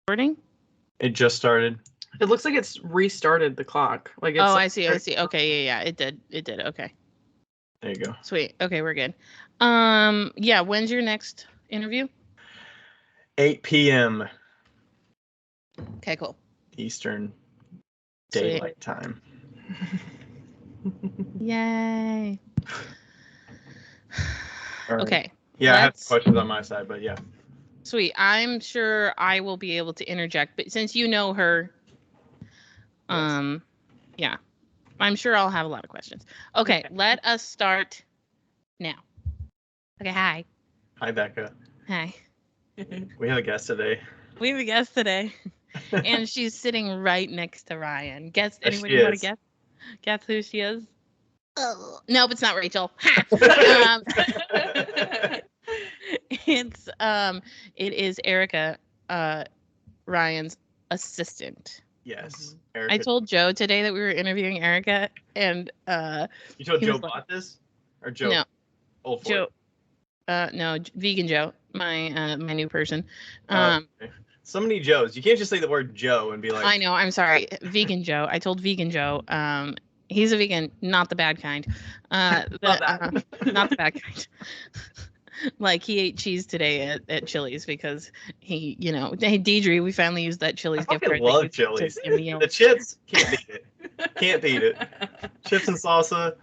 Recording? It just started. It looks like it's restarted the clock. Like it's. Oh, I see. Okay, yeah, it did. Okay. There you go. Sweet. Okay, we're good. Yeah. When's your next interview? 8 p.m. Okay, cool. Eastern Sweet. Daylight Time. Yay. Right. Okay. Yeah, I have questions on my side, but yeah. Sweet. I'm sure I will be able to interject, but since you know her, Yes. yeah, I'm sure I'll have a lot of questions. Okay, let us start now. Okay, hi. Hi, Becca. Hi. We have a guest today. We have a guest today, and she's sitting right next to Ryan. Guess Yes, anybody she want to is. guess? Guess who she is? Oh, nope, it's not Rachel. It is Erica, Ryan's assistant. Yes. I told Joe today that we were interviewing Erica, and you told he Joe was bought this, or Joe? No, Old Joe. No, Vegan Joe, my new person. Okay. So many Joes. You can't just say the word Joe and be like. I know. I'm sorry, Vegan Joe. I told Vegan Joe. He's a vegan, not the bad kind. Not the bad kind. Like he ate cheese today at Chili's because he, hey Deidre, we finally used that Chili's gift card. I love Chili's. The chips can't beat it. Can't beat it. Chips and salsa.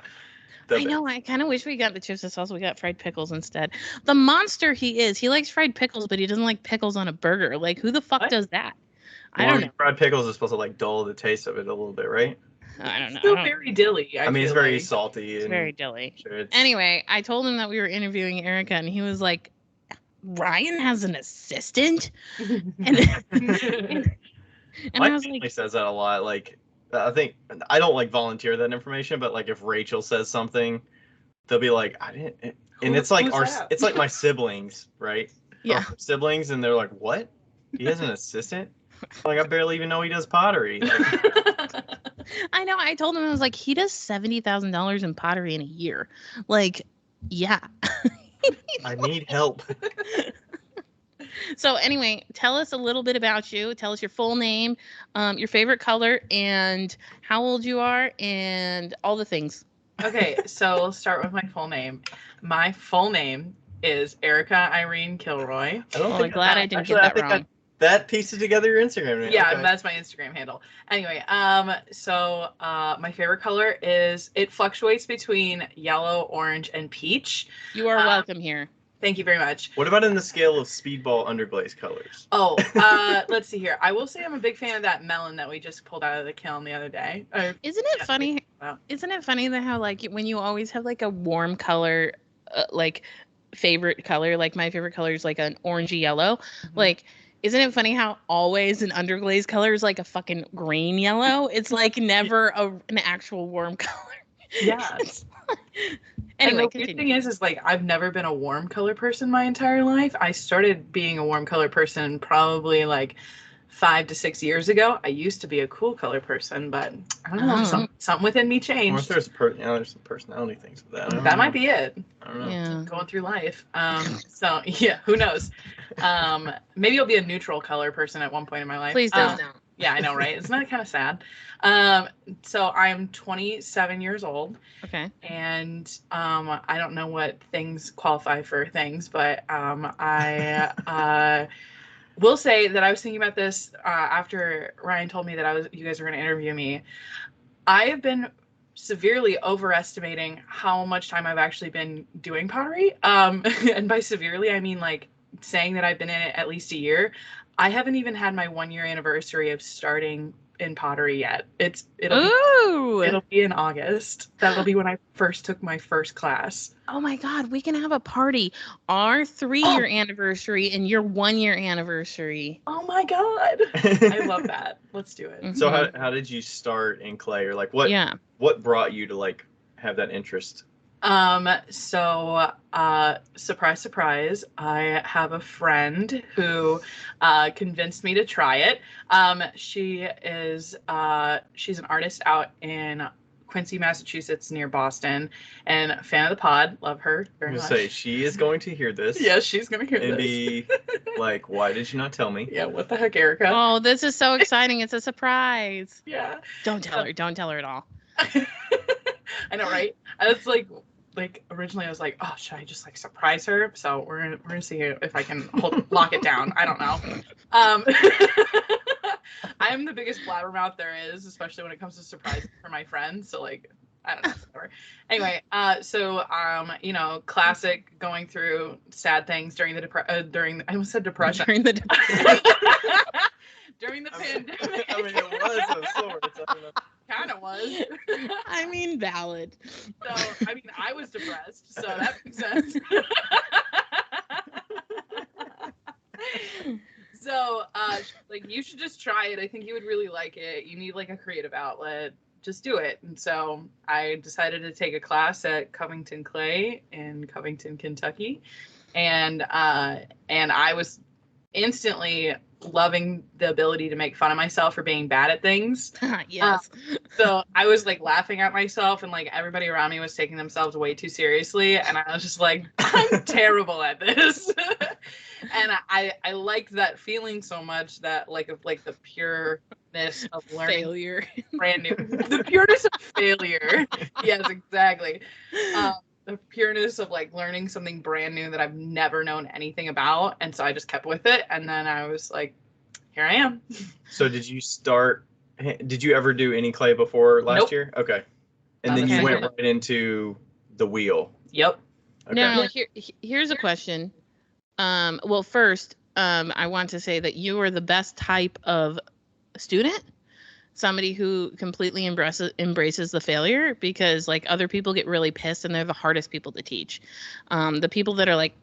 I know. I kind of wish we got the chips and salsa. We got fried pickles instead. The monster he is. He likes fried pickles, but he doesn't like pickles on a burger. Like who the fuck does that? I don't know. Fried pickles is supposed to like dull the taste of it a little bit, right? I don't know. Still very dilly. I mean, it's very salty. It's very dilly. Sure, Anyway, I told him that we were interviewing Erica, and he was like, "Ryan has an assistant," and I was like, says that a lot. Like, I think I don't like volunteer that information, but like if Rachel says something, they'll be like, "I didn't," and it's like it's like my siblings, right? Yeah, siblings, and they're like, "What? He has an assistant?" Like I barely even know he does pottery. I know. I told him, I was like, he does $70,000 in pottery in a year. Like, yeah. I need help. So anyway, tell us a little bit about you. Tell us your full name, your favorite color, and how old you are, and all the things. Okay, so we'll start with my full name. My full name is Erica Irene Kilroy. I'm glad I didn't get that wrong. That pieces together your Instagram name. Yeah, okay. That's my Instagram handle. Anyway, so my favorite color is, it fluctuates between yellow, orange, and peach. You are welcome here. Thank you very much. What about in the scale of speedball underglaze colors? Oh, let's see here. I will say I'm a big fan of that melon that we just pulled out of the kiln the other day. Isn't it funny? Wow. Isn't it funny that how like when you always have like a warm color, like favorite color, like my favorite color is like an orangey yellow, like. Isn't it funny how always an underglaze color is like a fucking green yellow? It's like never an actual warm color. Yeah. Anyway, and the weird thing is like I've never been a warm color person my entire life. I started being a warm color person probably like 5 to 6 years ago. I used to be a cool color person, but I don't know, something within me changed. There's some personality things with that. That might be it. I don't know. Yeah. Going through life. So yeah, who knows? Maybe I'll be a neutral color person at one point in my life. Please don't. Yeah, I know, right? Isn't that kind of sad? So I'm 27 years old. Okay. And I don't know what things qualify for things, but I will say that I was thinking about this after Ryan told me that you guys were going to interview me. I have been severely overestimating how much time I've actually been doing pottery. And by severely, I mean like saying that I've been in it at least a year. I haven't even had my 1-year anniversary of starting in pottery yet. It'll be in August. That'll be when I first took my first class. Oh my God, we can have a party. Our 3-year anniversary and your 1-year anniversary. Oh my God. I love that. Let's do it. Mm-hmm. So how did you start in clay, or like what brought you to like have that interest? So surprise, surprise, I have a friend who convinced me to try it. She's an artist out in Quincy, Massachusetts, near Boston, and a fan of the pod. Love her very much. Say she is going to hear this. Yes, she's going to hear and this. be like, why did you not tell me? Yeah, what the heck, Erica? Oh, this is so exciting. It's a surprise. Yeah. Don't tell her. Don't tell her at all. I know, right? I was like originally I was like, oh, should I just like surprise her? So we're gonna see if I can lock it down. I don't know. I'm the biggest blabbermouth there is, especially when it comes to surprises for my friends. So like, I don't know. Whatever. Anyway, you know, classic going through sad things during the I almost said depression. During the during the pandemic. I mean, it was of sorts. Kind of was. I mean, valid. So, I mean, I was depressed, so that makes sense. So, like, you should just try it. I think you would really like it. You need, like, a creative outlet. Just do it. And so I decided to take a class at Covington Clay in Covington, Kentucky. And I was instantly loving the ability to make fun of myself for being bad at things. Yes. So I was like laughing at myself, and like everybody around me was taking themselves way too seriously, and I was just like, I'm terrible at this. And I liked that feeling so much, that like the pureness of learning Failure. brand new, the pureness of failure. Yes, exactly. The pureness of like learning something brand new that I've never known anything about. And so I just kept with it. And then I was like, here I am. So did you ever do any clay before last year? Okay. And then you went right into the wheel. Yep. Okay. Now, here's a question. Well, first, I want to say that you are the best type of student. Somebody who completely embraces the failure, because like other people get really pissed and they're the hardest people to teach. The people that are like,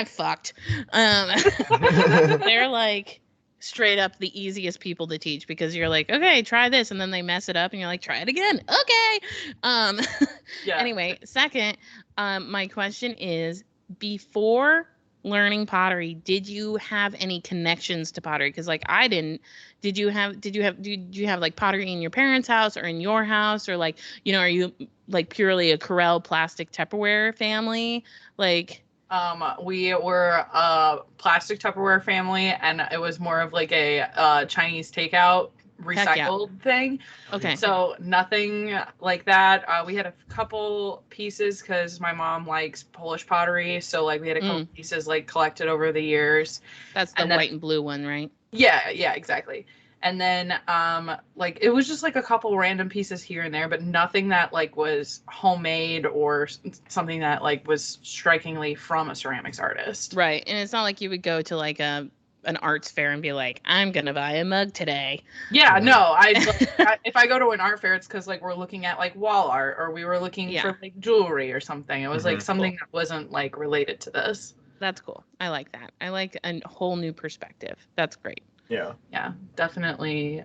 fucked. They're like straight up the easiest people to teach, because you're like, okay, try this. And then they mess it up and you're like, try it again. Okay. Yeah. Anyway, second, my question is, before learning pottery, did you have any connections to pottery? Because like I didn't. Did you have like pottery in your parents' house or in your house, or like, you know, are you like purely a Corel plastic Tupperware family? Like, we were a plastic Tupperware family, and it was more of like a Chinese takeout recycled thing. Okay. So nothing like that. We had a couple pieces because my mom likes Polish pottery, so like we had a couple pieces like collected over the years. That's the white and blue one, right? Yeah, exactly. And then like it was just like a couple random pieces here and there, but nothing that like was homemade or something that like was strikingly from a ceramics artist. Right. And it's not like you would go to like an arts fair and be like, I'm gonna buy a mug today. Yeah, no, if I go to an art fair, it's because like we're looking at like wall art, or we were looking for like jewelry or something. It was like something that wasn't like related to this. That's cool. I like that. I like a whole new perspective. That's great. Yeah, definitely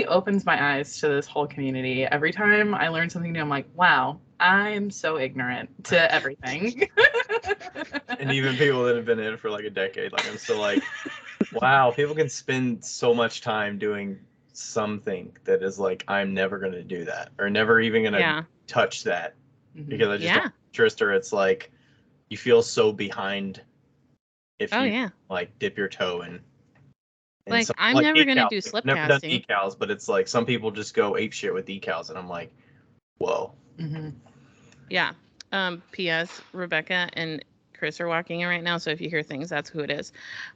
opens my eyes to this whole community. Every time I learn something new, I'm like, wow, I'm so ignorant to everything. And even people that have been in it for like a decade, like I'm still like, wow, people can spend so much time doing something that is like, I'm never going to do that, or never even going to touch that, because I just don't interest, or it's like you feel so behind if you like dip your toe in. Like, I'm never going to do slipcasting. Never done decals, but it's like some people just go ape shit with decals, and I'm like, whoa. Yeah. P.S. Rebecca and Chris are walking in right now, so if you hear things, that's who it is.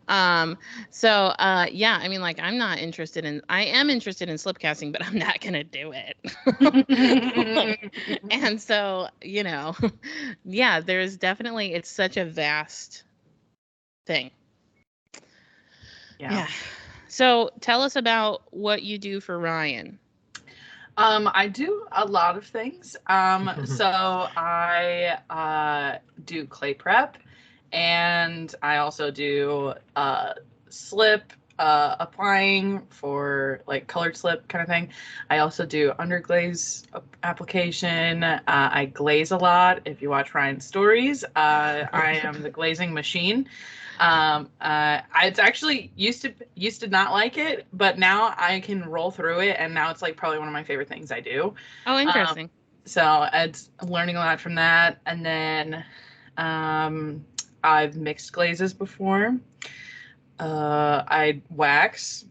Yeah, I mean, like, I am interested in slipcasting, but I'm not gonna do it. And so, you know, yeah, there's definitely, it's such a vast thing. Yeah. So tell us about what you do for Ryan. I do a lot of things. So I do clay prep, and I also do slip applying for like colored slip kind of thing. I also do underglaze application. I glaze a lot. If you watch Ryan's stories, I am the glazing machine. It's actually used to not like it, but now I can roll through it, and now it's like probably one of my favorite things I do. Oh, interesting. So it's learning a lot from that, and then I've mixed glazes before. I wax.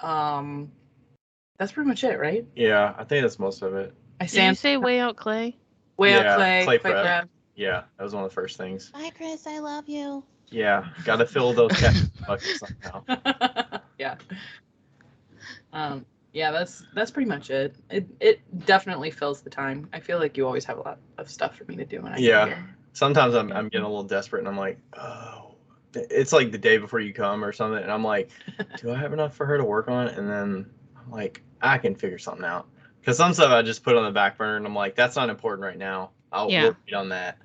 That's pretty much it, right? Yeah, I think that's most of it. I Did you say way out clay? Way out Yeah, clay prep. prep. Yeah, that was one of the first things. Bye, Chris. I love you. Yeah, got to fill those cash buckets somehow. Yeah. Yeah, that's pretty much it. It definitely fills the time. I feel like you always have a lot of stuff for me to do when I get here. Sometimes I'm getting a little desperate, and I'm like, oh, it's like the day before you come or something, and I'm like, do I have enough for her to work on? And then I'm like, I can figure something out. Because some stuff I just put on the back burner, and I'm like, that's not important right now. I'll work on that.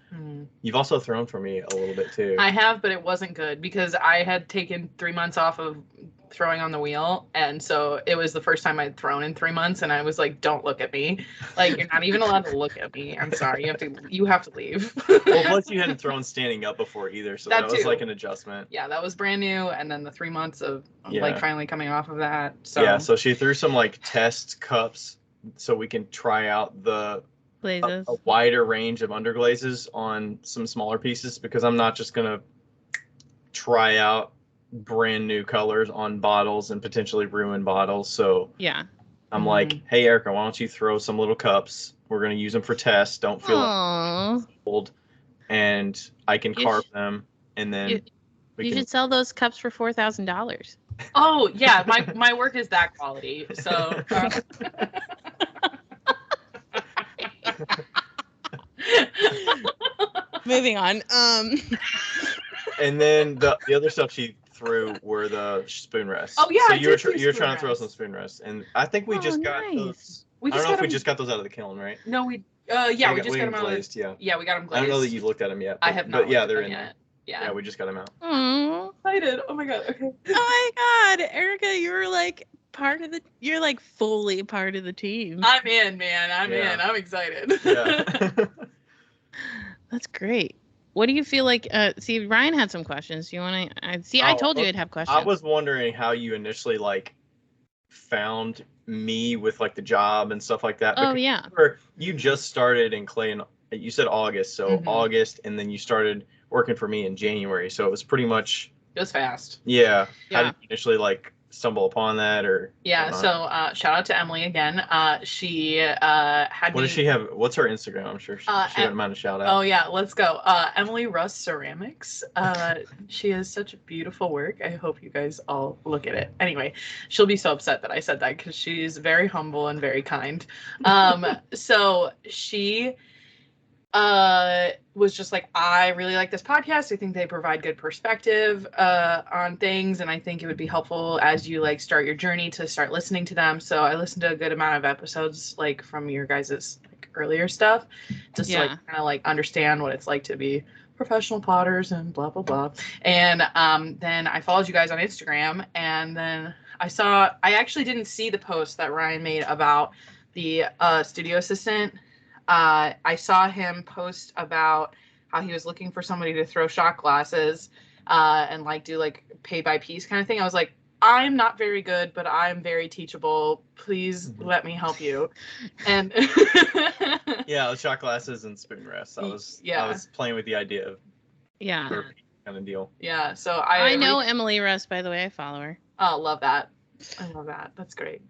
You've also thrown for me a little bit too. I have, but it wasn't good because I had taken 3 months off of throwing on the wheel, and so it was the first time I'd thrown in 3 months, and I was like, don't look at me. Like, you're not even allowed to look at me. I'm sorry. You have to leave. Well, plus you hadn't thrown standing up before either, so that was like an adjustment. Yeah, that was brand new, and then the 3 months of like finally coming off of that. So yeah, so she threw some like test cups so we can try out the glazes, a wider range of underglazes on some smaller pieces, because I'm not just gonna try out brand new colors on bottles and potentially ruin bottles. So yeah, I'm like, hey Erica, why don't you throw some little cups? We're gonna use them for tests. Don't feel like old, and I can carve them, and then you should sell those cups for $4,000. Oh yeah, my work is that quality. So. Moving on. And then the other stuff she threw were the spoon rests. Oh yeah, so you were trying to throw some spoon rests, and I think we just got those. I don't know if we just got those out of the kiln, right? No, we just got them glazed. Yeah, we got them glazed. I don't know that you looked at them yet. I have not. But yeah, they're in yet. there. Yeah, we just got them out. Oh, excited! Oh my god. Okay. Oh my god, Erica, you're like you're like fully part of the team. I'm in, man. I'm in. I'm excited. Yeah. That's great. What do you feel like? See, Ryan had some questions. Do you want to? I told you I'd have questions. I was wondering how you initially like found me with like the job and stuff like that. Oh yeah. You just started in clay, and you said August, so August, and then you started working for me in January. So it was pretty much. It was fast. Yeah. How did you initially like stumble upon that, or? Yeah. So shout out to Emily again. She had. What does she have? What's her Instagram? I'm sure she wouldn't mind a shout out. Oh yeah, let's go. Emily Russ Ceramics. She has such beautiful work. I hope you guys all look at it. Anyway, she'll be so upset that I said that because she's very humble and very kind. So she was just like, I really like this podcast. I think they provide good perspective on things, and I think it would be helpful as you like start your journey to start listening to them. So I listened to a good amount of episodes like from your guys's like earlier stuff, just to like kind of like understand what it's like to be professional potters and blah blah blah. And then I followed you guys on Instagram, and then I actually didn't see the post that Ryan made about the studio assistant. I saw him post about how he was looking for somebody to throw shot glasses and like do like pay by piece kind of thing. I was like, I'm not very good, but I'm very teachable. Please let me help you. And yeah, shot glasses and spoon rests. I was playing with the idea of kind of deal. Yeah, so I know Emily Russ, by the way. I follow her. Oh, love that. I love that. That's great.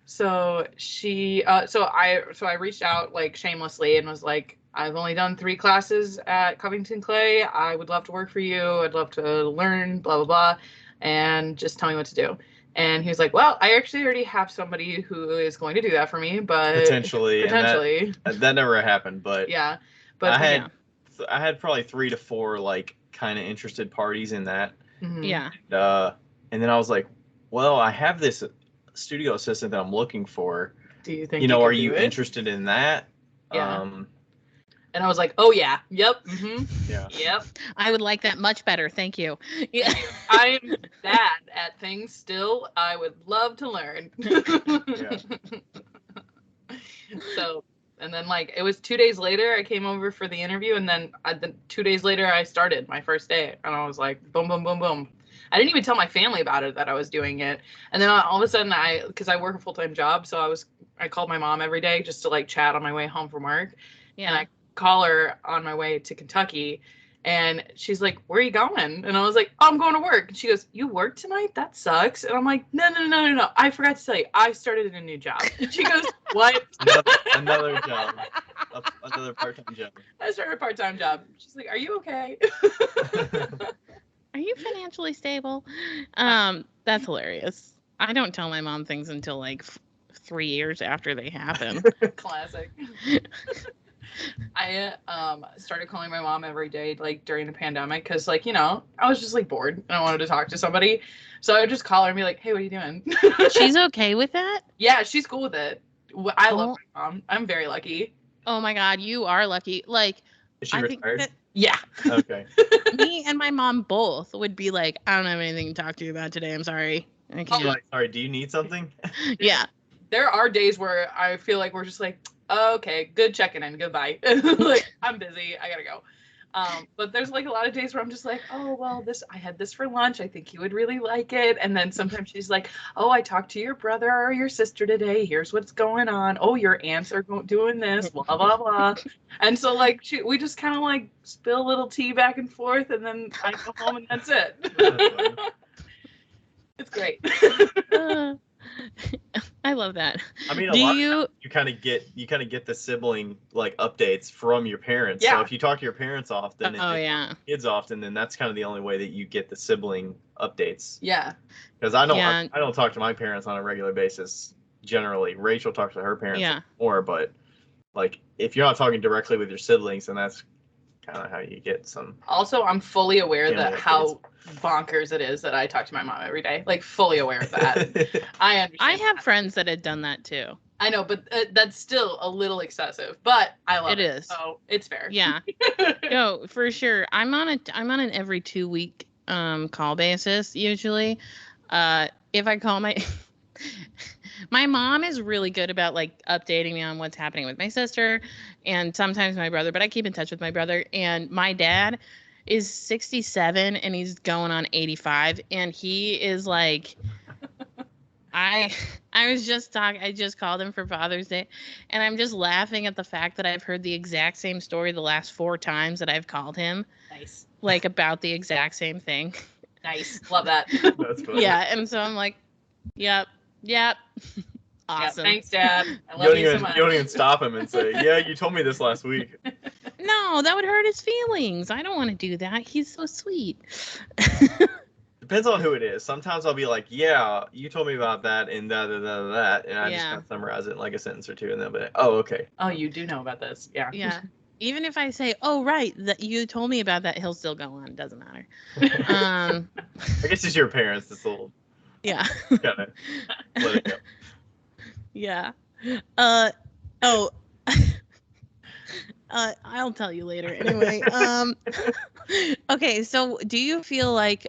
So she, so I reached out like shamelessly and was like, I've only done 3 classes at Covington Clay. I would love to work for you. I'd love to learn, blah, blah, blah, and just tell me what to do. And he was like, well, I actually already have somebody who is going to do that for me, but potentially. That never happened, but yeah, but I had probably 3 to 4 like kind of interested parties in that. Yeah. And then I was like, well, I have this studio assistant that I'm looking for. Do you think are you interested in that? Yeah. And I was like, oh yeah, yep, yeah, yep. I would like that much better, thank you. Yeah. I'm bad at things still. I would love to learn. Yeah. So And then like it was 2 days later I came over for the interview, and then 2 days later I started my first day, and I was like boom boom boom boom. I didn't even tell my family about it that I was doing it, and then all of a sudden because I work a full-time job, so I called my mom every day just to like chat on my way home from work. Yeah. And I call her on my way to Kentucky, and she's like, "Where are you going?" And I was like, "Oh, I'm going to work." And she goes, "You work tonight? That sucks." And I'm like, No. I forgot to tell you, I started a new job." And she goes, "What?" Another job. Another part-time job. I started a part-time job. She's like, "Are you okay?" Are you financially stable? That's hilarious. I don't tell my mom things until like 3 years after they happen. Classic. I started calling my mom every day like during the pandemic because like, I was just like bored and I wanted to talk to somebody. So I would just call her and be like, "Hey, what are you doing?" She's okay with that? Yeah, she's cool with it. I love my mom. I'm very lucky. Oh my God, you are lucky. Like, Is she retired? Yeah. Okay. Me and my mom both would be like, "I don't have anything to talk to you about today. I'm sorry. I can't." Like, sorry, do you need something? Yeah. There are days where I feel like we're just like, "Okay, good checking in, goodbye." Like, I'm busy, I gotta go. But there's like a lot of days where I'm just like, "Oh, well, I had this for lunch. I think he would really like it." And then sometimes she's like, "Oh, I talked to your brother or your sister today. Here's what's going on. Oh, your aunts are doing this, blah, blah, blah." And so like we just kind of like spill a little tea back and forth, and then I go home and that's it. It's great. I love that. I mean, you kind of get the sibling like updates from your parents. Yeah. So if you talk to your parents often yeah. kids often, then that's kind of the only way that you get the sibling updates. Yeah. Because I don't talk to my parents on a regular basis generally. Rachel talks to her parents more, but like if you're not talking directly with your siblings, then that's kind of how you get some. Also, I'm fully aware that how bonkers it is that I talk to my mom every day. Like, fully aware of that. I understand. I have friends that had done that too. I know, but that's still a little excessive. But I love it. It is. So it's fair. Yeah. No, for sure. I'm on an every 2 week call basis usually. If I call my mom is really good about like updating me on what's happening with my sister and sometimes my brother, but I keep in touch with my brother. And my dad is 67 and he's going on 85, and he is like, I just called him for Father's Day, and I'm just laughing at the fact that I've heard the exact same story the last 4 times that I've called him. Nice. Like about the exact same thing. Nice. Love that. That's funny. Yeah, and so I'm like, yep. Awesome. Yeah, thanks, Dad. I love you so much. You don't even stop him and say, "Yeah, you told me this last week." No, that would hurt his feelings. I don't want to do that. He's so sweet. Depends on who it is. Sometimes I'll be like, "Yeah, you told me about that and that, and I just kind of summarize it in like a sentence or two, and they'll be like, "Oh, okay." Oh, you do know about this. Yeah. Yeah. Even if I say, "Oh, right, that you told me about that," he'll still go on. Doesn't matter. I guess it's your parents. It's a little. Yeah. Gotta let it go. Yeah. I'll tell you later. Anyway. Okay. So, do you feel like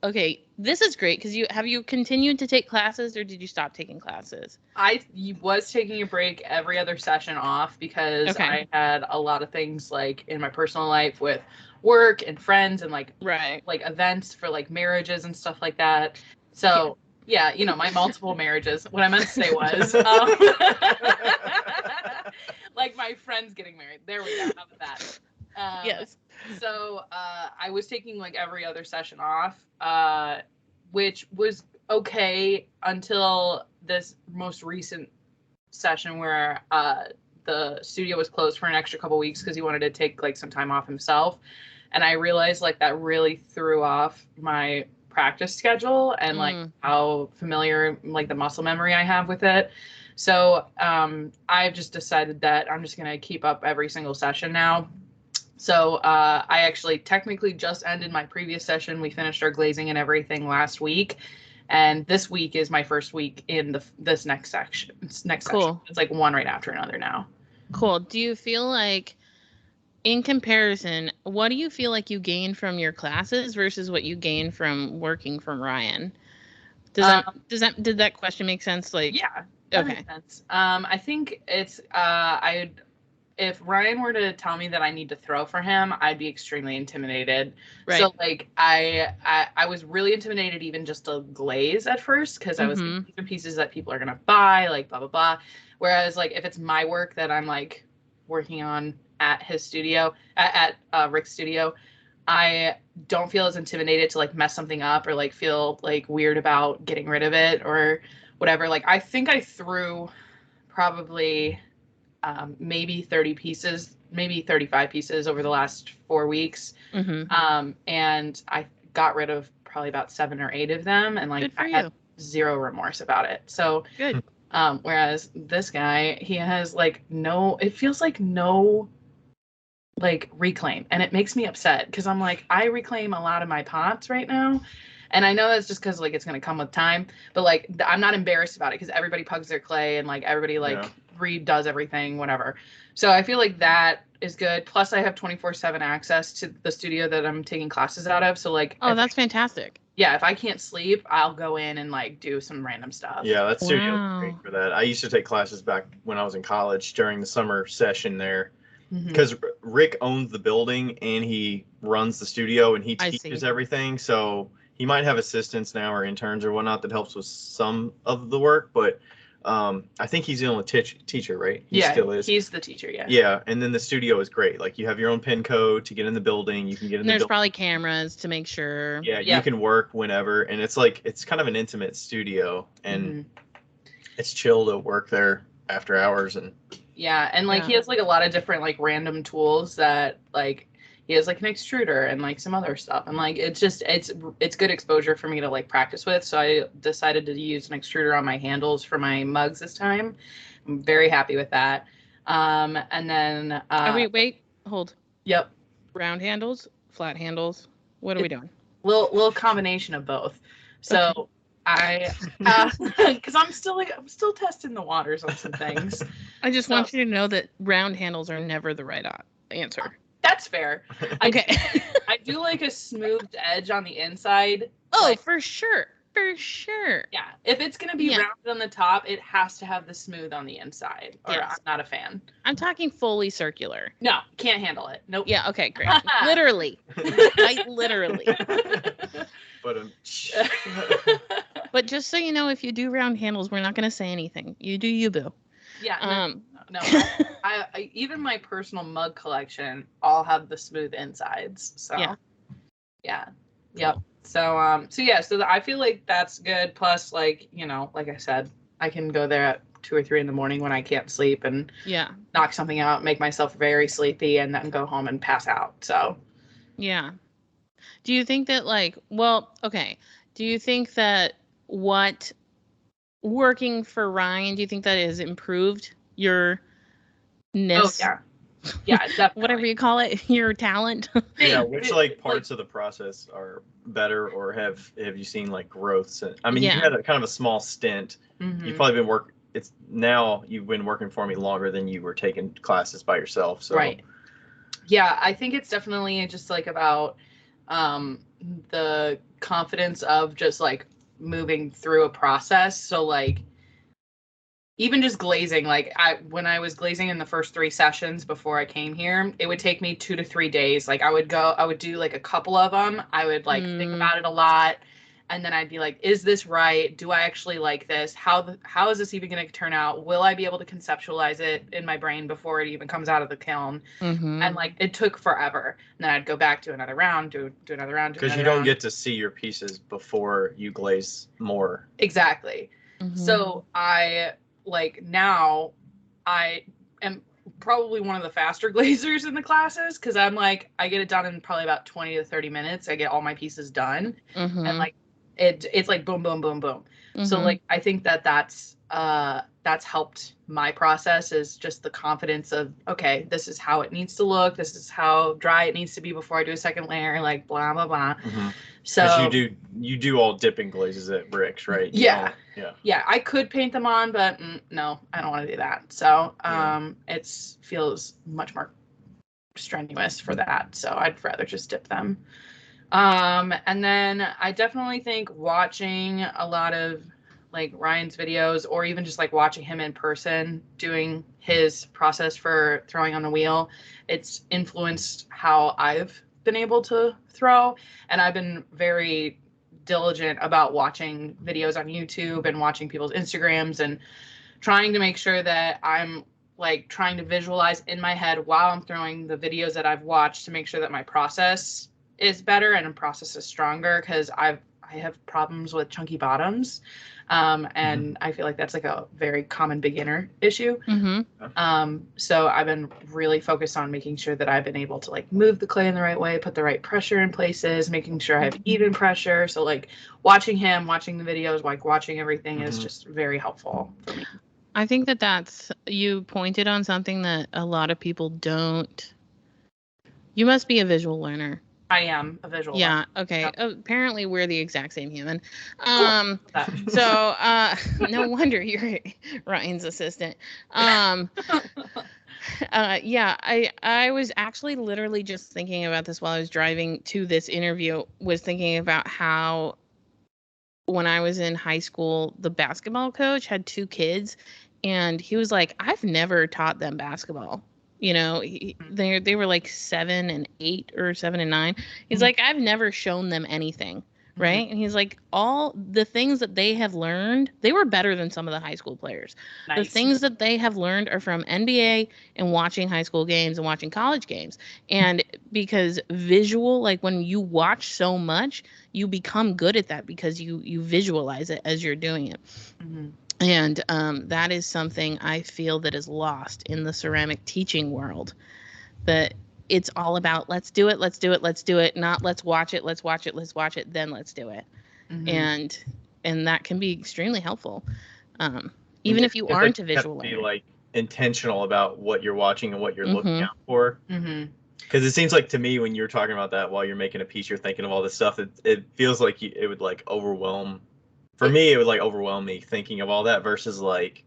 okay, this is great because have you continued to take classes, or did you stop taking classes? I was taking a break every other session off because I had a lot of things like in my personal life with work and friends and like events for like marriages and stuff like that. So yeah, my multiple marriages. What I meant to say was like my friends getting married. There we go. How about that? Yes. So I was taking like every other session off, which was okay until this most recent session where the studio was closed for an extra couple weeks because he wanted to take like some time off himself. And I realized like that really threw off my practice schedule and like how familiar like the muscle memory I have with it. So I've just decided that I'm just going to keep up every single session now. So I actually technically just ended my previous session. We finished our glazing and everything last week. And this week is my first week in this next section. Session. It's like one right after another now. Cool. Do you feel like, in comparison, what do you feel like you gain from your classes versus what you gain from working from Ryan? Did that question make sense? Like, yeah. That Okay. makes sense. I think it's if Ryan were to tell me that I need to throw for him, I'd be extremely intimidated. Right. So like I was really intimidated even just to glaze at first because I was like, these are pieces that people are gonna buy, like blah blah blah. Whereas like if it's my work that I'm like working on at his studio, at Rick's studio, I don't feel as intimidated to like mess something up or like feel like weird about getting rid of it or whatever. Like I think I threw probably maybe 30 pieces, maybe 35 pieces over the last 4 weeks. And I got rid of probably about 7 or 8 of them. And like I had zero remorse about it. So good. Whereas this guy, he has like it feels like no like reclaim. And it makes me upset because I'm like, I reclaim a lot of my pots right now. And I know that's just because like it's going to come with time, but like I'm not embarrassed about it because everybody pugs their clay and like everybody like redoes everything, whatever. So I feel like that is good. Plus I have 24/7 access to the studio that I'm taking classes out of. So like, that's fantastic. Yeah, if I can't sleep, I'll go in and like do some random stuff. Yeah, that studio's great for that. I used to take classes back when I was in college during the summer session there. Because Rick owns the building and he runs the studio and he teaches everything. So he might have assistants now or interns or whatnot that helps with some of the work. But I think he's the only teacher, right? He still is. He's the teacher, yeah. Yeah, and then the studio is great. Like you have your own pin code to get in the building. You can get in the building. There's probably cameras to make sure. Yeah, you can work whenever. And it's like, it's kind of an intimate studio. And it's chill to work there after hours and... Yeah, and like he has like a lot of different like random tools that like he has like an extruder and like some other stuff, and like it's just it's good exposure for me to like practice with. So I decided to use an extruder on my handles for my mugs this time. I'm very happy with that. And then wait, hold. Yep. Round handles, flat handles. What are we doing? Little combination of both. So because I'm still testing the waters on some things. I just want you to know that round handles are never the right answer. That's fair. Okay. I do like a smoothed edge on the inside. Oh, like, for sure. For sure. Yeah. If it's going to be rounded on the top, it has to have the smooth on the inside. Or I'm not a fan. I'm talking fully circular. No, can't handle it. Nope. Yeah, okay, great. Literally. Literally. But just so you know, if you do round handles, we're not going to say anything. You do you, boo. Yeah. No. I even my personal mug collection all have the smooth insides. So yeah. Yep. So I feel like that's good. Plus, like, you know, like I said, I can go there at 2 or 3 in the morning when I can't sleep and knock something out, make myself very sleepy, and then go home and pass out. So yeah. Do you think that do you think that what working for Ryan, do you think that has improved your ness? Oh, yeah, definitely. Whatever you call it, your talent. Yeah, which like parts of the process are better, or have you seen like growths? I mean, you had a kind of a small stint. You've probably been you've been working for me longer than you were taking classes by yourself. So right. Yeah, I think it's definitely just like about the confidence of just like moving through a process. So like even just glazing, like when I was glazing in the first 3 sessions before I came here, it would take me 2 to 3 days. Like I would do like a couple of them. I would like think about it a lot. And then I'd be like, is this right? Do I actually like this? How is this even going to turn out? Will I be able to conceptualize it in my brain before it even comes out of the kiln? And like, it took forever. And then I'd go back to another round, do another round. Because you don't get to see your pieces before you glaze more. Exactly. So now I am probably one of the faster glazers in the classes because I'm like, I get it done in probably about 20 to 30 minutes. I get all my pieces done. And like, it's like boom, boom, boom, boom. So like, I think that's helped my process, is just the confidence of, okay, this is how it needs to look. This is how dry it needs to be before I do a second layer, like blah, blah, blah. So you do all dipping glazes at bricks, right? Yeah. I could paint them on, but no, I don't want to do that. So it feels much more strenuous for that. So I'd rather just dip them. And then I definitely think watching a lot of like Ryan's videos, or even just like watching him in person doing his process for throwing on the wheel, it's influenced how I've been able to throw. And I've been very diligent about watching videos on YouTube and watching people's Instagrams and trying to make sure that I'm like trying to visualize in my head while I'm throwing the videos that I've watched to make sure that my process is better and process is stronger, because I have problems with chunky bottoms. And I feel like that's like a very common beginner issue. So I've been really focused on making sure that I've been able to like move the clay in the right way, put the right pressure in places, making sure I have even pressure. So like watching him, watching the videos, like watching everything is just very helpful for me. I think that's, you pointed on something that a lot of people don't. You must be a visual learner. I am a visual learner. Okay. Yep. Apparently we're the exact same human. So no wonder you're Ryan's assistant. Yeah, I was actually literally just thinking about this while I was driving to this interview, was thinking about how when I was in high school, the basketball coach had 2 kids, and he was like, I've never taught them basketball. You know, they were like 7 and 8 or 7 and 9. He's like, I've never shown them anything. Right. And he's like, all the things that they have learned, they were better than some of the high school players. Nice. The things that they have learned are from NBA and watching high school games and watching college games. And because visual, like when you watch so much, you become good at that because you visualize it as you're doing it. And that is something I feel that is lost in the ceramic teaching world. That it's all about let's do it, not let's watch it, then let's do it. And that can be extremely helpful. Even if you aren't a visual learner. Be like intentional about what you're watching and what you're looking out for. Because it seems like to me when you're talking about that while you're making a piece, you're thinking of all this stuff. It feels like it would like overwhelm. For me, it would like overwhelm me thinking of all that versus like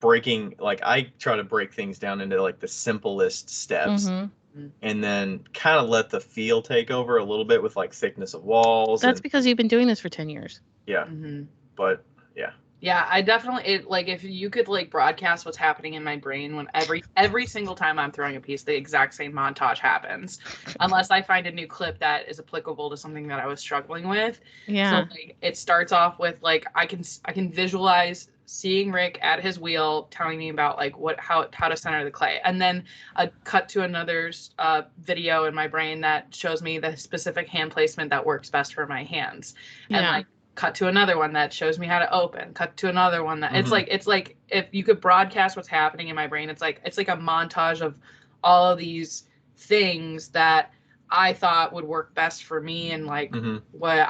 breaking. Like I try to break things down into like the simplest steps. And then kind of let the feel take over a little bit with like thickness of walls. That's because you've been doing this for 10 years. Yeah. But yeah. Yeah, I definitely like if you could like broadcast what's happening in my brain when every single time I'm throwing a piece, the exact same montage happens, unless I find a new clip that is applicable to something that I was struggling with. Yeah. So like it starts off with like I can visualize seeing Rick at his wheel telling me about like how to center the clay, and then a cut to another video in my brain that shows me the specific hand placement that works best for my hands, and like cut to another one that shows me how to open, cut to another one that it's like if you could broadcast what's happening in my brain, it's like a montage of all of these things that I thought would work best for me, and like what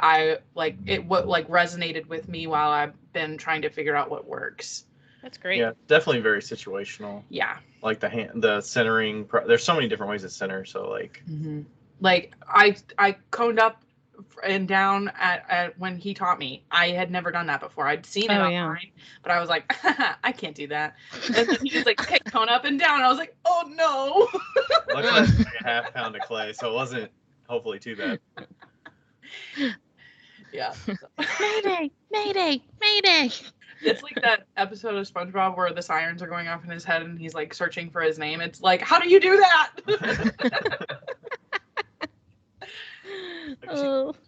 resonated with me while I've been trying to figure out what works. That's great. Yeah, definitely very situational. Yeah. Like the centering. There's so many different ways to center. So like. Like I coned up and down at when he taught me. I had never done that before. I'd seen it online, but I was like, I can't do that. And then he was like, okay, cone up and down. I was like, oh no. Luckily, it was like a half pound of clay, so it wasn't hopefully too bad. Yeah. Mayday, mayday, mayday. It's like that episode of SpongeBob where the sirens are going off in his head and he's like searching for his name. It's like, how do you do that?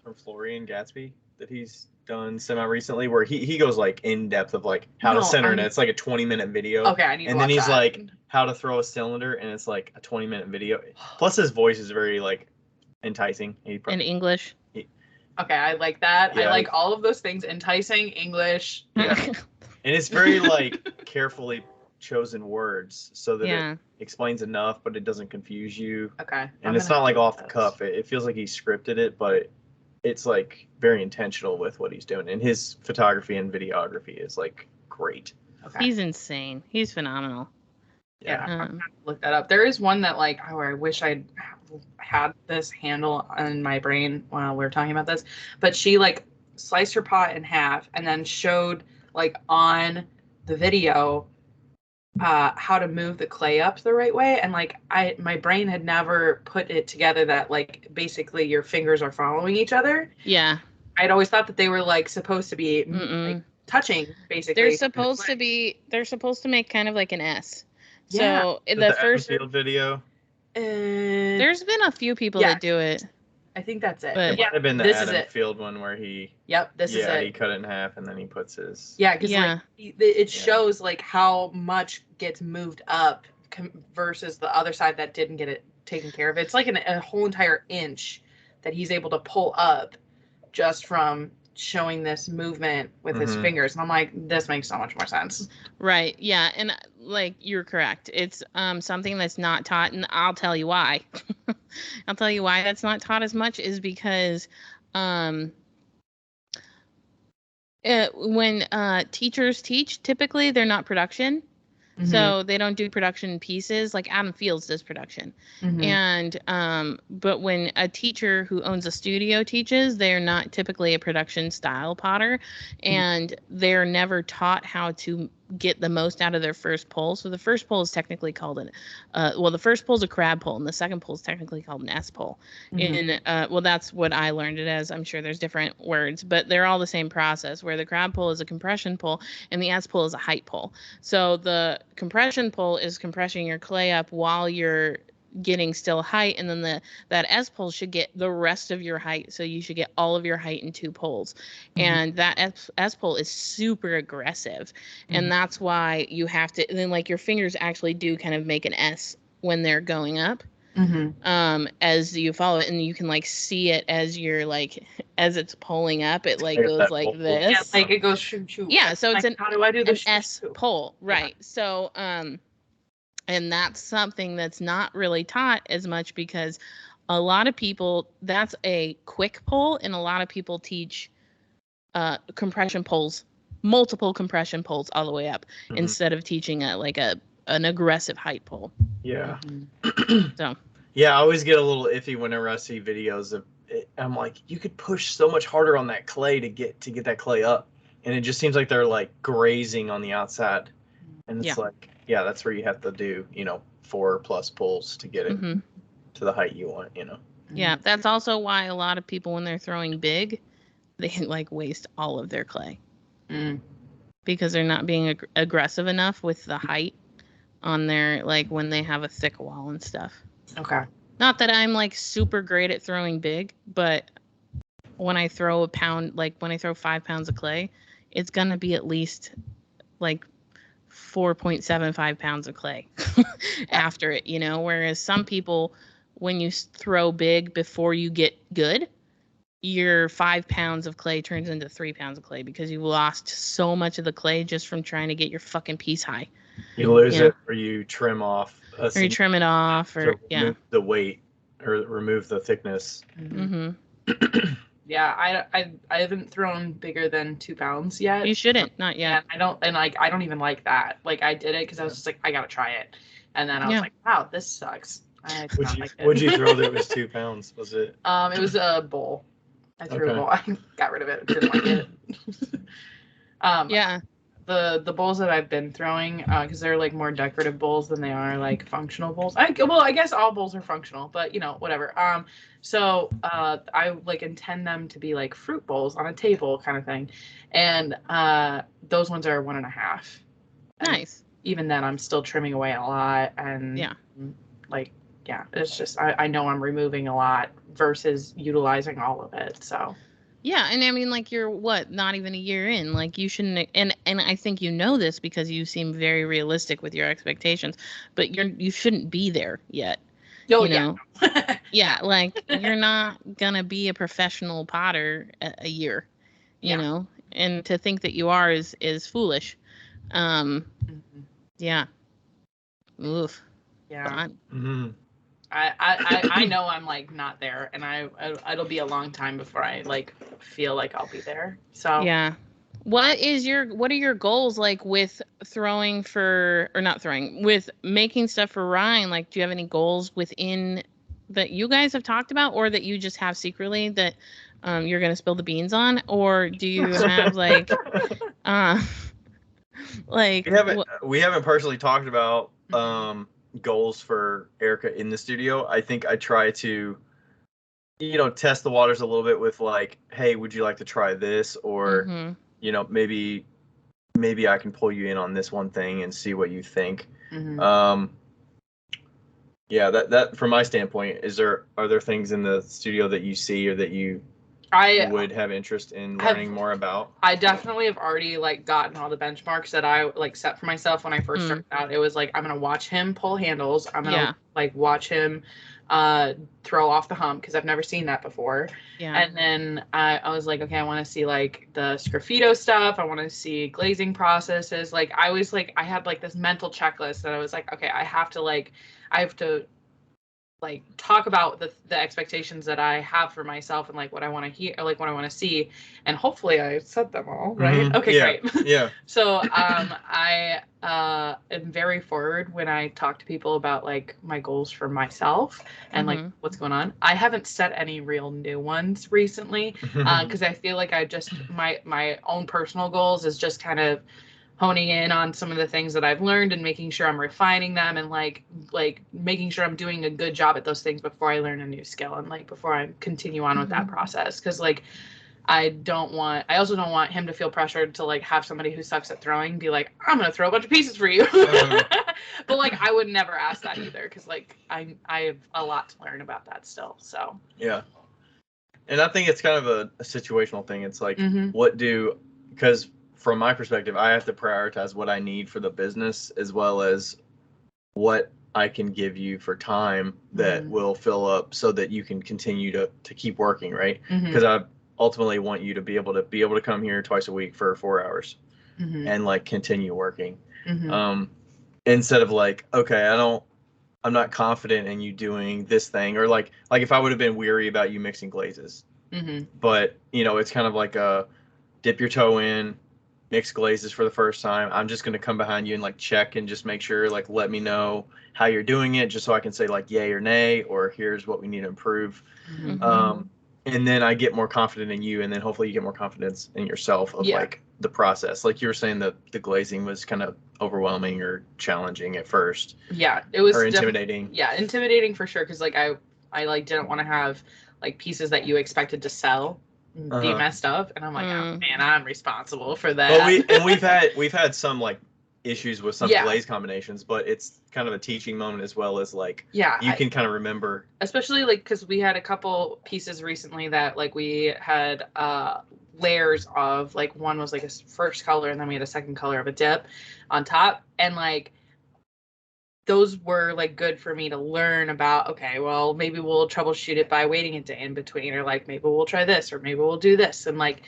From Florian Gatsby that he's done semi-recently where he goes like in depth of like how to center, and it's like a 20-minute video. Okay, I need to watch that. And then he's like how to throw a cylinder, and it's like a 20-minute video. Plus his voice is very like enticing. In English. Okay, I like that. Yeah, I like all of those things. Enticing, English. Yeah. And it's very like carefully chosen words so that it explains enough, but it doesn't confuse you. Okay. And it's not like off the cuff. It feels like he scripted it, but it's like very intentional with what he's doing. And his photography and videography is like great. Okay. He's insane. He's phenomenal. Yeah, I'm gonna look that up. There is one that like, I wish I'd had this handle on my brain while we were talking about this, but she like sliced her pot in half and then showed like on the video how to move the clay up the right way, and like my brain had never put it together that like basically your fingers are following each other. Yeah, I'd always thought that they were like supposed to be like, touching basically. They're supposed to make kind of like an S. Yeah. So The first field video. there's been a few people that do it. I think that's it. But It might have been the this Adam is it. Field one where he. Yep, this is it. He cut it in half and then he puts his. Yeah, because like it shows like how much gets moved up versus the other side that didn't get it taken care of. It's like a whole entire inch that he's able to pull up just from showing this movement with his fingers, and I'm like, this makes so much more sense. Right. Yeah, and like you're correct. It's something that's not taught, and I'll tell you why. I'll tell you why that's not taught as much is because when teachers teach, typically they're not production. So they don't do production pieces like Adam Fields does production. And but when a teacher who owns a studio teaches, they're not typically a production style potter, and they're never taught how to get the most out of their first pull. So the first pull is technically called the first pull is a crab pull, and the second pull is technically called an S pull. Well, that's what I learned it as. I'm sure there's different words, but they're all the same process, where the crab pull is a compression pull and the S pull is a height pull. So the compression pull is compressing your clay up while you're getting still height, and then that S pull should get the rest of your height, so you should get all of your height in 2 pulls. And that S pull is super aggressive, and that's why you have to, and then like your fingers actually do kind of make an S when they're going up as you follow it, and you can like see it as you're like as it's pulling up, it like goes like this. Yeah, like it goes shoot. Yeah, so it's like, how do I do this? An S pull, right? So and that's something that's not really taught as much, because a lot of people, that's a quick pull, and a lot of people teach compression pulls, multiple compression pulls all the way up, instead of teaching an aggressive height pull. Yeah. So. Yeah, I always get a little iffy whenever I see videos of it. I'm like, you could push so much harder on that clay to get that clay up, and it just seems like they're like grazing on the outside, and it's like, yeah, that's where you have to do 4+ pulls to get it to the height you want. Yeah, that's also why a lot of people, when they're throwing big, they like waste all of their clay because they're not being aggressive enough with the height on their, like when they have a thick wall and stuff. Okay. Not that I'm like super great at throwing big, but when I throw when I throw 5 pounds of clay, it's gonna be at least like 4.75 pounds of clay after it, whereas some people, when you throw big before you get good, your 5 pounds of clay turns into 3 pounds of clay because you lost so much of the clay just from trying to get your fucking piece high. You lose it, or you trim off. Or you trim it off, or remove the weight, or remove the thickness. Yeah, I haven't thrown bigger than 2 pounds yet. You shouldn't, not yet. And I don't even like that. Like, I did it because I was just like, I gotta try it, and then I was like, wow, this sucks. What'd you throw that was 2 pounds? Was it? It was a bowl. I threw a bowl. I got rid of it. Didn't like it. Yeah. The bowls that I've been throwing, because they're like more decorative bowls than they are like functional bowls. I guess all bowls are functional, but whatever. So I like intend them to be like fruit bowls on a table kind of thing, and those ones are 1.5. Nice. Even then, I'm still trimming away a lot, and it's just I know I'm removing a lot versus utilizing all of it. So. Yeah, and I mean, like, you're not even a year in. Like, you shouldn't, and I think this because you seem very realistic with your expectations, but you shouldn't be there yet. Oh, Yeah, like, you're not gonna be a professional potter a year, you know, and to think that you are is foolish. Yeah. Oof. Yeah. I know I'm like not there, and it'll be a long time before I like feel like I'll be there. So yeah. What are your goals like with with making stuff for Ryan? Like, do you have any goals within that you guys have talked about, or that you just have secretly that you're gonna spill the beans on, or do you have like we haven't personally talked about goals for Erica in the studio. I think I try to test the waters a little bit with like, hey, would you like to try this, or maybe maybe I can pull you in on this one thing and see what you think. Mhm. Yeah, that from my standpoint, are there things in the studio that you see or that you I would have interest in have- learning more about? I definitely have already like gotten all the benchmarks that I like set for myself when I first started out. It was like I'm gonna watch him pull handles. I'm gonna like watch him throw off the hump because I've never seen that before. Yeah. And then I was like, okay, I want to see like the sgraffito stuff. I want to see glazing processes. Like I was like I had like this mental checklist that I was like, okay, I have to like talk about the expectations that I have for myself and like what I want to hear, or like what I want to see, and hopefully I said them all right. Mhm. Okay, Yeah. great. Yeah. So I am very forward when I talk to people about like my goals for myself and like what's going on. I haven't set any real new ones recently because I feel like I just my own personal goals is just kind of honing in on some of the things that I've learned and making sure I'm refining them and like making sure I'm doing a good job at those things before I learn a new skill and like before I continue on with that process. Cause like I also don't want him to feel pressured to like have somebody who sucks at throwing be like, I'm gonna throw a bunch of pieces for you. But like I would never ask that either because like I have a lot to learn about that still. So yeah. And I think it's kind of a situational thing. It's like Mm-hmm. because from my perspective, I have to prioritize what I need for the business as well as what I can give you for time that will fill up so that you can continue to keep working, right? Because I ultimately want you to be able to come here twice a week for 4 hours and like continue working. Instead of like, okay, I'm not confident in you doing this thing, or like if I would have been weary about you mixing glazes. But it's kind of like a dip your toe in, mix glazes for the first time. I'm just going to come behind you and like check and just make sure, like, let me know how you're doing it, just so I can say like yay or nay, or here's what we need to improve. And then I get more confident in you, and then hopefully you get more confidence in yourself of like the process. Like you were saying, the glazing was kind of overwhelming or challenging at first. Yeah, it was or intimidating. Intimidating for sure. Cause like I like didn't want to have like pieces that you expected to sell be messed up, and I'm like, oh man, I'm responsible for that. But we've had some like issues with some glaze combinations, but it's kind of a teaching moment as well as like you can kind of remember, especially like because we had a couple pieces recently that like we had layers of, like one was like a first color and then we had a second color of a dip on top, and like those were like good for me to learn about, okay, well maybe we'll troubleshoot it by waiting a day in between, or like maybe we'll try this, or maybe we'll do this, and like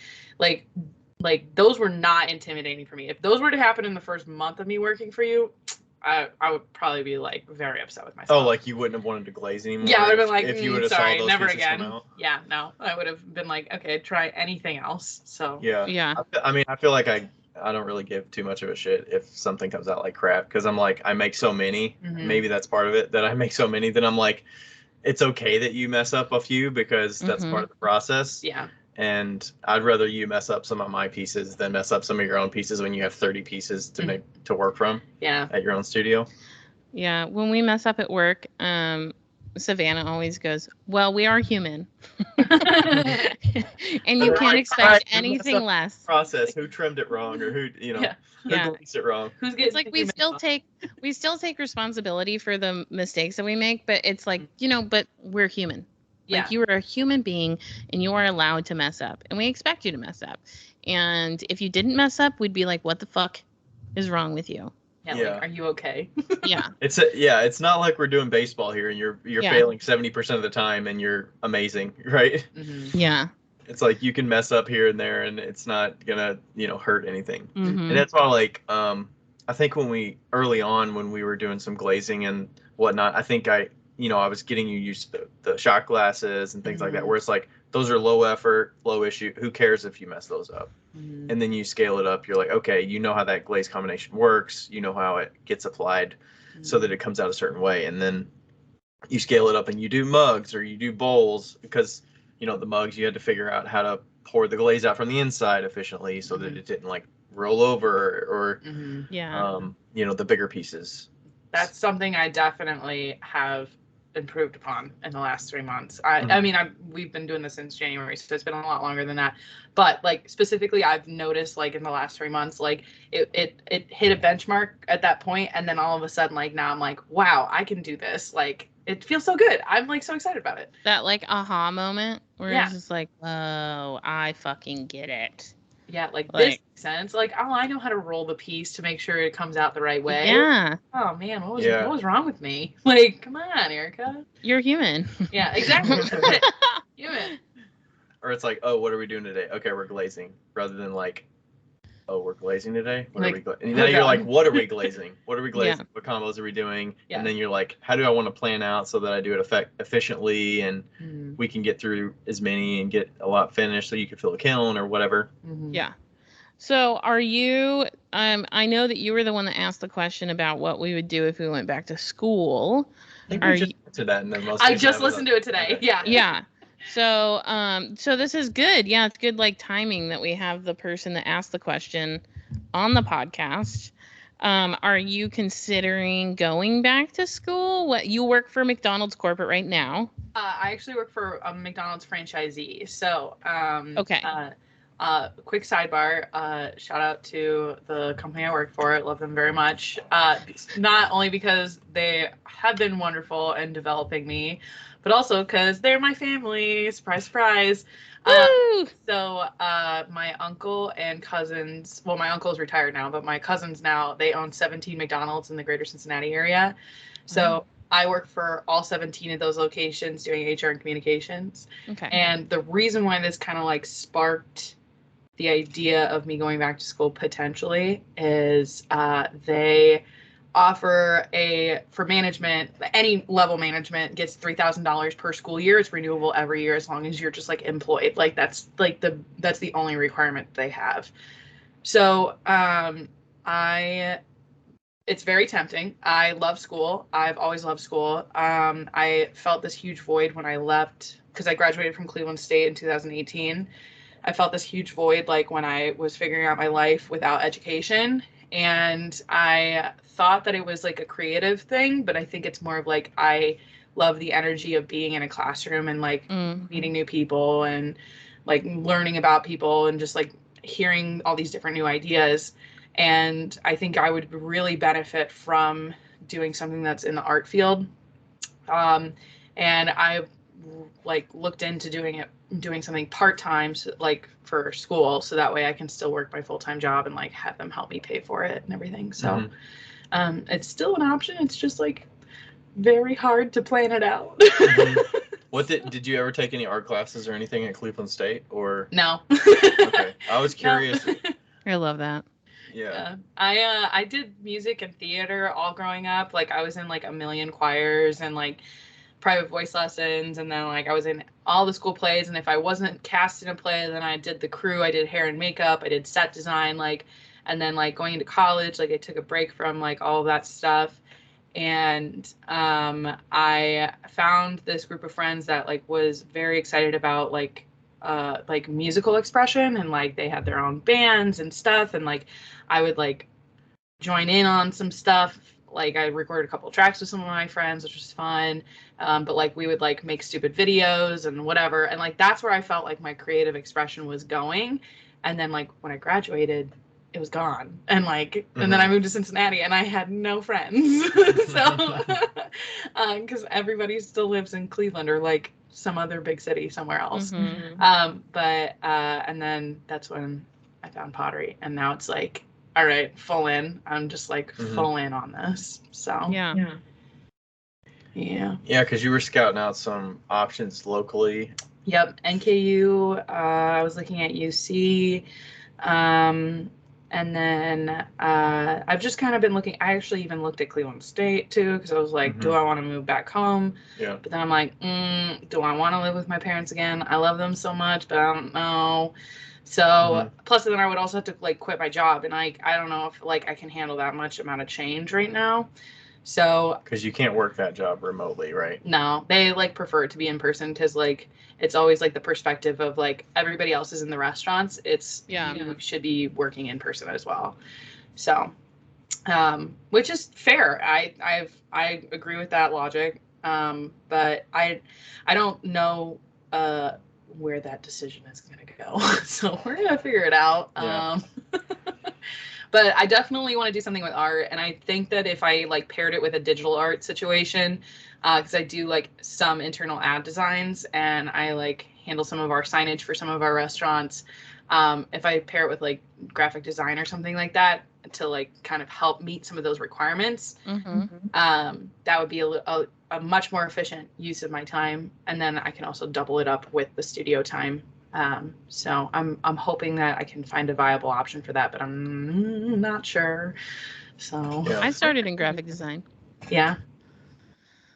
those were not intimidating for me. If those were to happen in the first month of me working for you, I would probably be like very upset with myself. Oh, like you wouldn't have wanted to glaze anymore? Yeah, I would have been like, if you would have sorry, saw those never pieces again. come out? Yeah, no, I would have been like, okay, try anything else. So Yeah. I mean, I feel like I don't really give too much of a shit if something comes out like crap, because I'm like, I make so many. Maybe that's part of it, that I make so many that I'm like, it's okay that you mess up a few because that's part of the process. Yeah. And I'd rather you mess up some of my pieces than mess up some of your own pieces when you have 30 pieces to make to work from. Yeah. At your own studio. Yeah. When we mess up at work, Savannah always goes, well, we are human. And you can't expect anything less. Process. Who trimmed it wrong, or who glazed it wrong? It's like we still take responsibility for the mistakes that we make, but it's like, but we're human. Yeah. Like, you are a human being and you are allowed to mess up, and we expect you to mess up. And if you didn't mess up, we'd be like, what the fuck is wrong with you? Yeah. Like, are you okay? Yeah. It's not like we're doing baseball here and you're failing 70% of the time and you're amazing, right? Yeah. It's like you can mess up here and there and it's not gonna, hurt anything. And that's why, like, I think early on when we were doing some glazing and whatnot, I think I was getting you used to the shot glasses and things like that, where it's like, those are low effort, low issue. Who cares if you mess those up? And then you scale it up. You're like, okay, you know how that glaze combination works. You know how it gets applied so that it comes out a certain way. And then you scale it up and you do mugs or you do bowls, because, the mugs, you had to figure out how to pour the glaze out from the inside efficiently so that it didn't like roll over or the bigger pieces. That's something I definitely have improved upon in the last 3 months. I mean, we've been doing this since January, so it's been a lot longer than that. But like specifically, I've noticed like in the last 3 months, like it hit a benchmark at that point, and then all of a sudden, like now I'm like, wow, I can do this. Like it feels so good. I'm like so excited about it. That like aha moment where Yeah. it's just like, oh, I fucking get it. Yeah, like this Like- makes sense. Like, oh, I know how to roll the piece to make sure it comes out the right way. Yeah, Oh man, what was wrong with me? Like, come on, Erica. you're human. Yeah, exactly. That's it. Human. Or it's like, oh, what are we doing today? Okay, we're glazing. Rather than like, oh, we're glazing today? What Like, are we glazing? And now you're like, what are we glazing? What are we glazing? Yeah. What combos are we doing? Yeah. And then you're like, how do I want to plan out so that I do it efficiently and Mm-hmm. we can get through as many and get a lot finished so you can fill a kiln or whatever. Mm-hmm. Yeah. So are you, I know that you were the one that asked the question about what we would do if we went back to school. I think Are we just you- answered that in the most I recent just episode. listened to it today. Okay. Yeah. Yeah. So this is good. Yeah, it's good like timing that we have the person that asked the question on the podcast. Are you considering going back to school? What you work for McDonald's corporate right now? I actually work for a McDonald's franchisee. So, Okay. Quick sidebar, shout out to the company I work for. Love them very much. Not only because they have been wonderful in developing me, but also because they're my family. Surprise, surprise. Woo! So my uncle and cousins, well, my uncle's retired now, but my cousins now, they own 17 McDonald's in the greater Cincinnati area. So I work for all 17 of those locations doing HR and communications. Okay. And the reason why this kind of like sparked the idea of me going back to school potentially is they offer for management, any level management gets $3,000 per school year. It's renewable every year as long as you're just like employed. Like that's the only requirement they have. So it's very tempting. I love school. I've always loved school. I felt this huge void when I left because I graduated from Cleveland State in 2018. I felt this huge void like when I was figuring out my life without education. And I thought that it was like a creative thing, but I think it's more of like I love the energy of being in a classroom and like meeting new people and like learning about people and just like hearing all these different new ideas. And I think I would really benefit from doing something that's in the art field. And I like looked into doing something part-time, so, like for school, so that way I can still work my full-time job and like have them help me pay for it and everything. So it's still an option. It's just like very hard to plan it out. What did you ever take any art classes or anything at Cleveland State or? No. Okay, I was curious. No. I love that. Yeah. I did music and theater all growing up. Like I was in like a million choirs and like private voice lessons, and then like I was in all the school plays, and if I wasn't cast in a play, then I did the crew. I did hair and makeup, I did set design, like, and then like going into college, like I took a break from like all of that stuff, and I found this group of friends that like was very excited about like musical expression, and like they had their own bands and stuff, and like I would like join in on some stuff. Like I recorded a couple of tracks with some of my friends, which was fun. But like we would like make stupid videos and whatever. And like that's where I felt like my creative expression was going. And then like when I graduated, it was gone. And like and then I moved to Cincinnati and I had no friends. So because everybody still lives in Cleveland or like some other big city somewhere else. And then that's when I found pottery, and now it's like, all right, full in. I'm just like full in on this. So Yeah. Yeah, because you were scouting out some options locally. Yep. NKU. I was looking at UC. And then I've just kind of been looking. I actually even looked at Cleveland State too, because I was like, do I want to move back home? Yeah. But then I'm like, do I want to live with my parents again? I love them so much, but I don't know. So plus then I would also have to like quit my job, and I don't know if like I can handle that much amount of change right now. So because you can't work that job remotely, right? No, they like prefer it to be in person, because like it's always like the perspective of like everybody else is in the restaurants. It's you should be working in person as well. So which is fair. I agree with that logic. But I don't know where that decision is going to go. So we're going to figure it out. Yeah. But I definitely want to do something with art. And I think that if I like paired it with a digital art situation, because I do like some internal ad designs and I like handle some of our signage for some of our restaurants. If I pair it with like graphic design or something like that to like kind of help meet some of those requirements, that would be a much more efficient use of my time. And then I can also double it up with the studio time. So I'm hoping that I can find a viable option for that, but I'm not sure. So Yeah. I started in graphic design. yeah.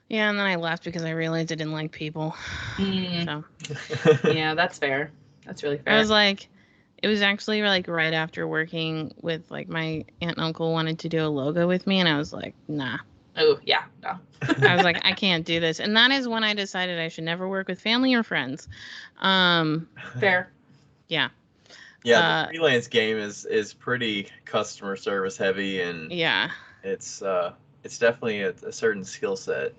Yeah, and then I left because I realized I didn't like people. So Yeah, that's fair. That's really fair. I was like, it was actually like right after working with like my aunt and uncle wanted to do a logo with me, and I was like, nah. Oh yeah, no. I was like, I can't do this, and that is when I decided I should never work with family or friends. Fair. Yeah. Yeah, the freelance game is pretty customer service heavy, and yeah, it's definitely a certain skill set.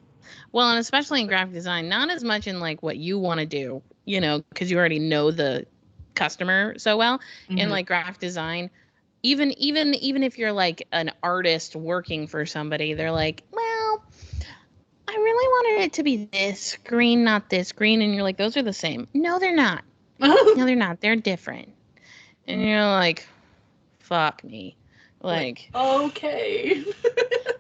Well, and especially in graphic design, not as much in like what you want to do, you know, because you already know the customer so well. In like graphic design, even if you're like an artist working for somebody, they're like, well, I really wanted it to be this green, not this green, and you're like, those are the same. No, they're not. No, they're not. They're different. And you're like, fuck me. Like okay.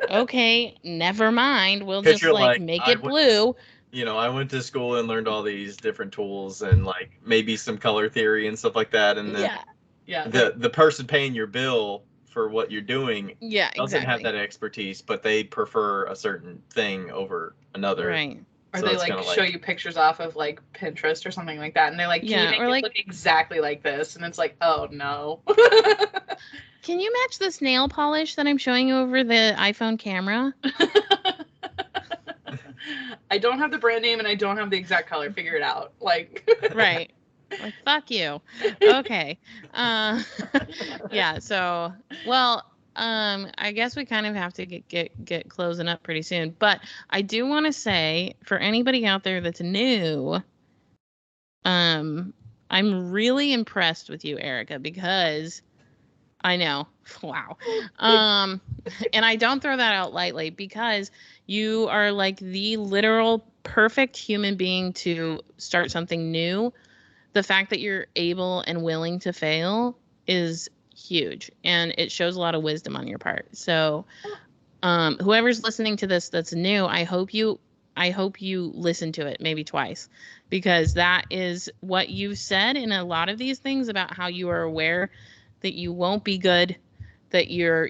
Okay, never mind. We'll 'Cause just you're like like, make I it went- blue. You know, I went to school and learned all these different tools and like maybe some color theory and stuff like that, and then Yeah. the person paying your bill for what you're doing Yeah, doesn't have exactly. that expertise, but they prefer a certain thing over another. Right. Or So they it's like kinda show like- you pictures off of like Pinterest or something like that, and they're like, "Can Yeah, you make or it like- look exactly like this?" And it's like, "Oh no." Can you match this nail polish that I'm showing over the iPhone camera? I don't have the brand name and I don't have the exact color. Figure it out. Like Right. Like fuck you. Okay. Yeah, so well, I guess we kind of have to get closing up pretty soon. But I do want to say for anybody out there that's new, I'm really impressed with you, Erica, because I know. Wow. And I don't throw that out lightly because you are like the literal perfect human being to start something new. The fact that you're able and willing to fail is huge, and it shows a lot of wisdom on your part. So, whoever's listening to this that's new, I hope you listen to it maybe twice, because that is what you've said in a lot of these things about how you are aware that you won't be good, that you're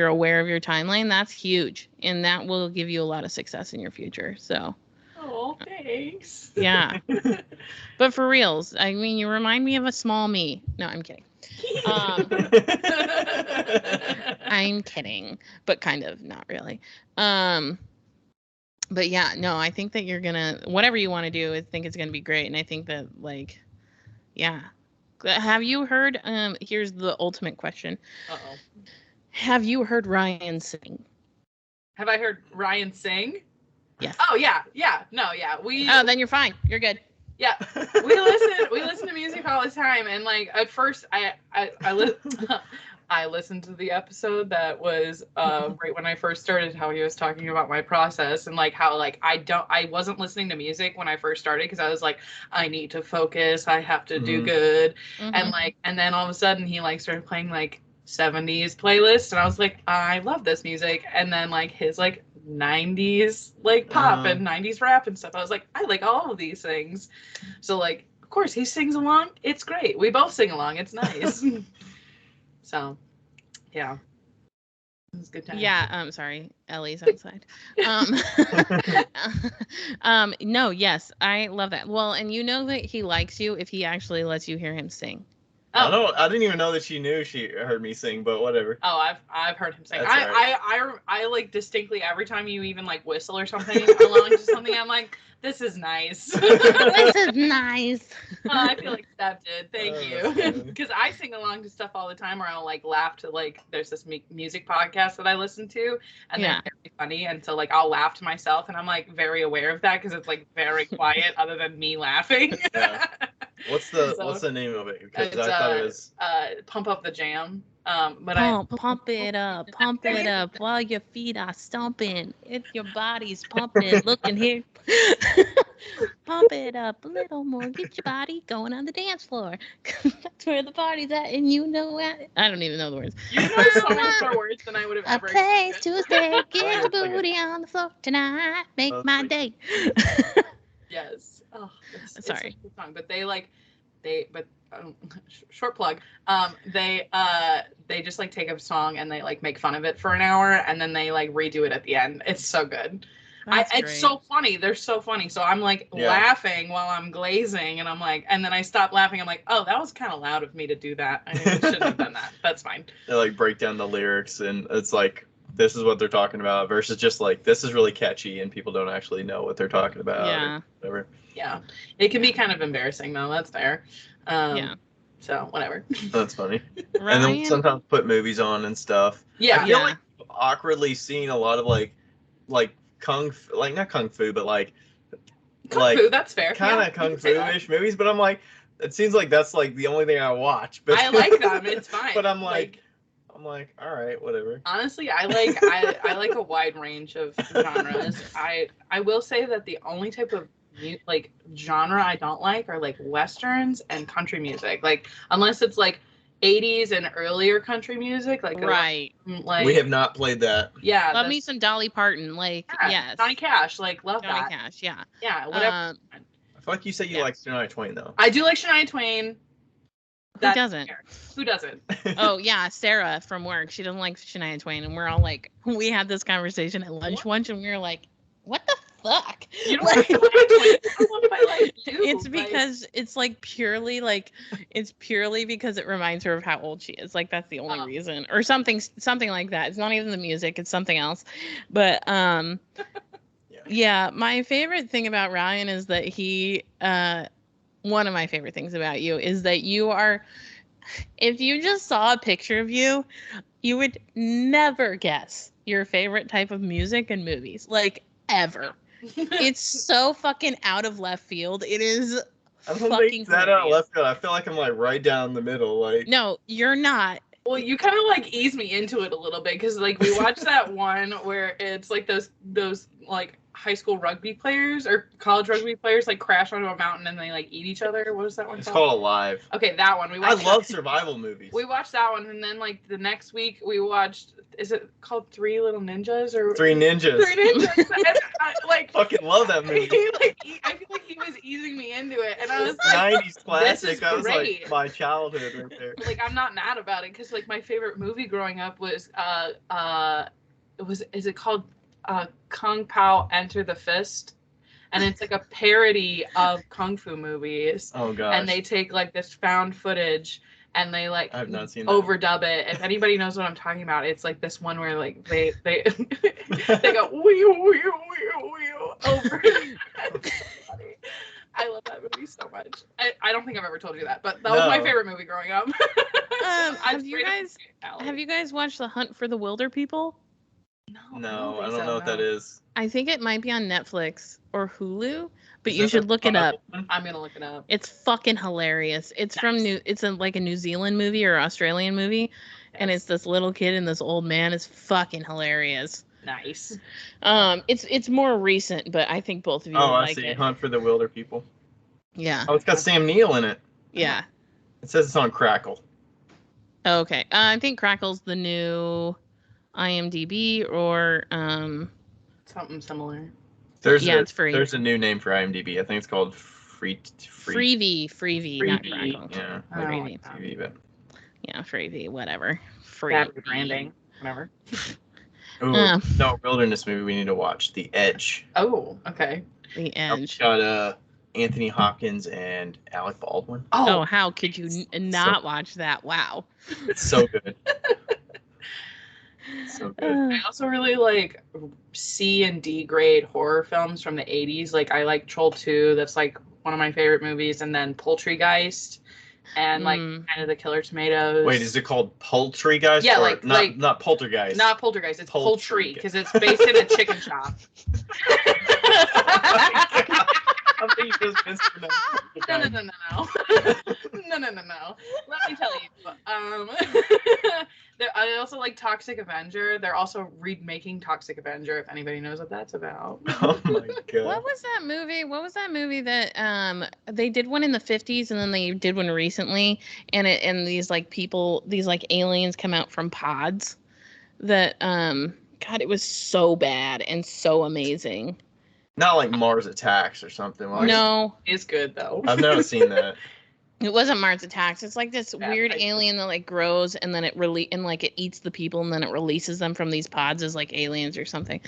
aware of your timeline. That's huge, and that will give you a lot of success in your future. So oh, thanks. yeah. But for reals, I mean, you remind me of a small me. No, I'm kidding. I'm kidding, but kind of, not really. But yeah, no, I think that you're gonna, whatever you want to do, I think it's gonna be great. And I think that, like, yeah. Have you heard, here's the ultimate question. Uh-oh. Have you heard Ryan sing? Have I heard Ryan sing? Yes. Oh yeah. No, yeah. Oh, then you're fine. You're good. Yeah. We listen to music all the time, and like at first I listened to the episode that was right when I first started, how he was talking about my process and like how like I wasn't listening to music when I first started because I was like, I need to focus, I have to do good. And like, and then all of a sudden he like started playing like 70s playlists, and I was like, I love this music. And then like his like 90s like pop and 90s rap and stuff, I was like, I like all of these things. So like, of course he sings along, it's great, we both sing along, it's nice. So yeah, it was a good time. Yeah, sorry, Ellie's outside. No, yes, I love that. Well, and you know that he likes you if he actually lets you hear him sing. I didn't even know that she knew she heard me sing, but whatever. Oh, I've heard him sing. That's all right. I like distinctly every time you even like whistle or something along to something, I'm like, this is nice. This is nice. I feel like Steph did. Thank Oh, you. Because I sing along to stuff all the time, or I'll like laugh to like there's this music podcast that I listen to, and they're very funny, and so like I'll laugh to myself, and I'm like very aware of that because it's like very quiet, other than me laughing. Yeah. What's the name of it? Because I thought it was Pump Up the Jam. But pump it up while your feet are stomping. If your body's pumping, looking here. Pump it up a little more. Get your body going on the dance floor. That's where the party's at, and you know it. I don't even know the words. You know so many more words than I would have ever. A place to stay. Get your booty on the floor tonight. Make my day. Yes. Oh, it's sorry. such a good song, but short plug. They just like take a song and they like make fun of it for an hour, and then they like redo it at the end. It's so good. It's so funny. They're so funny. So I'm like laughing while I'm glazing, and I'm like, and then I stop laughing. I'm like, oh, that was kind of loud of me to do that. I shouldn't have done that. That's fine. They like break down the lyrics, and it's like, this is what they're talking about versus just like, this is really catchy and people don't actually know what they're talking about. Yeah. Or whatever. Yeah. It can be kind of embarrassing though. That's fair. So whatever. That's funny. Ryan? And then sometimes put movies on and stuff. Yeah. I feel like awkwardly seeing a lot of like kung fu, like not kung fu, but like kung fu, that's fair. Kind of kung fu-ish movies, but I'm like, it seems like that's like the only thing I watch. But I like them. It's fine. But I'm like, all right, whatever. Honestly, I like a wide range of genres. I will say that the only type of like genre I don't like are like westerns and country music. Like unless it's like 80s and earlier country music, like right. Like we have not played that. Yeah, love me some Dolly Parton. Like yes, Johnny Cash. Like love Johnny that. Cash. Yeah. Yeah. Whatever. I feel like you said you like Shania Twain though. I do like Shania Twain. Who doesn't? Who doesn't? Oh yeah, Sarah from work. She doesn't like Shania Twain, and we're all like, we had this conversation at lunch once, and we were like, what the fuck? You don't like Shania Twain? I love my life too. It's because it's like purely because it reminds her of how old she is. Like that's the only reason, or something like that. It's not even the music; it's something else. But yeah, my favorite thing about Ryan is that he. One of my favorite things about you is that you are, if you just saw a picture of you, you would never guess your favorite type of music and movies, like ever. It's so fucking out of left field. It is fucking that out of left field. I feel like I'm like right down the middle. Like no, you're not. Well, you kind of like ease me into it a little bit because like we watched that one where it's like those like high school rugby players or college rugby players like crash onto a mountain and they like eat each other. What was that one? It's called Alive. Okay, that one. I love survival movies. We watched that one, and then like the next week we watched. Is it called Three Little Ninjas or Three Ninjas? Three Ninjas. And I, like fucking love that movie. I feel like he was easing me into it, and I was like, 90s classic. This is that was great. like my childhood right there. Like I'm not mad about it because like my favorite movie growing up was is it called Kung Pao Enter the Fist? And it's like a parody of kung fu movies. Oh gosh. And they take like this found footage and they like I've not seen that. Overdub it. If anybody knows what I'm talking about, it's like this one where like they they go wee wee wee wee over. I love that movie so much. I don't think I've ever told you that, but that was my favorite movie growing up. Have you guys watched The Hunt for the Wilder People? No, I don't know what that is. I think it might be on Netflix or Hulu, but you should look it up. I'm gonna look it up. It's fucking hilarious. It's nice. It's like a New Zealand movie or Australian movie, and it's this little kid and this old man. It's fucking hilarious. Nice. It's more recent, but I think both of you like it. I see. Hunt for the Wilder People. Yeah. Oh, it's got Sam Neill in it. Yeah. It says it's on Crackle. Okay. I think Crackle's the new IMDb or something similar. It's free. There's a new name for IMDb. I think it's called Freevee, not Crackle. Yeah, Freevee. But yeah, Freevee, whatever. Free bad branding, whatever. Ooh, no, wilderness movie we need to watch. The Edge. Oh, okay. The Edge. Got Anthony Hopkins and Alec Baldwin. Oh, how could you not watch that? Wow. It's so good. So good. I also really like C and D grade horror films from the 80s. Like I like Troll 2, that's like one of my favorite movies, and then Poultrygeist and like kind of the Killer Tomatoes. Wait, is it called Poultrygeist? Yeah, or not Poltergeist. Not Poltergeist, it's Poultry because it's based in a chicken shop. I think you just mispronounced. No. Let me tell you. I also like Toxic Avenger. They're also remaking Toxic Avenger, if anybody knows what that's about. Oh my god. What was that movie that they did one in the 50s and then they did one recently, and these like people, these like aliens come out from pods that God, it was so bad and so amazing. Not like Mars Attacks or something. Like No. It's good though. I've never seen that. It wasn't Mars Attacks. It's like this weird alien that like grows and then it eats the people and then it releases them from these pods as like aliens or something.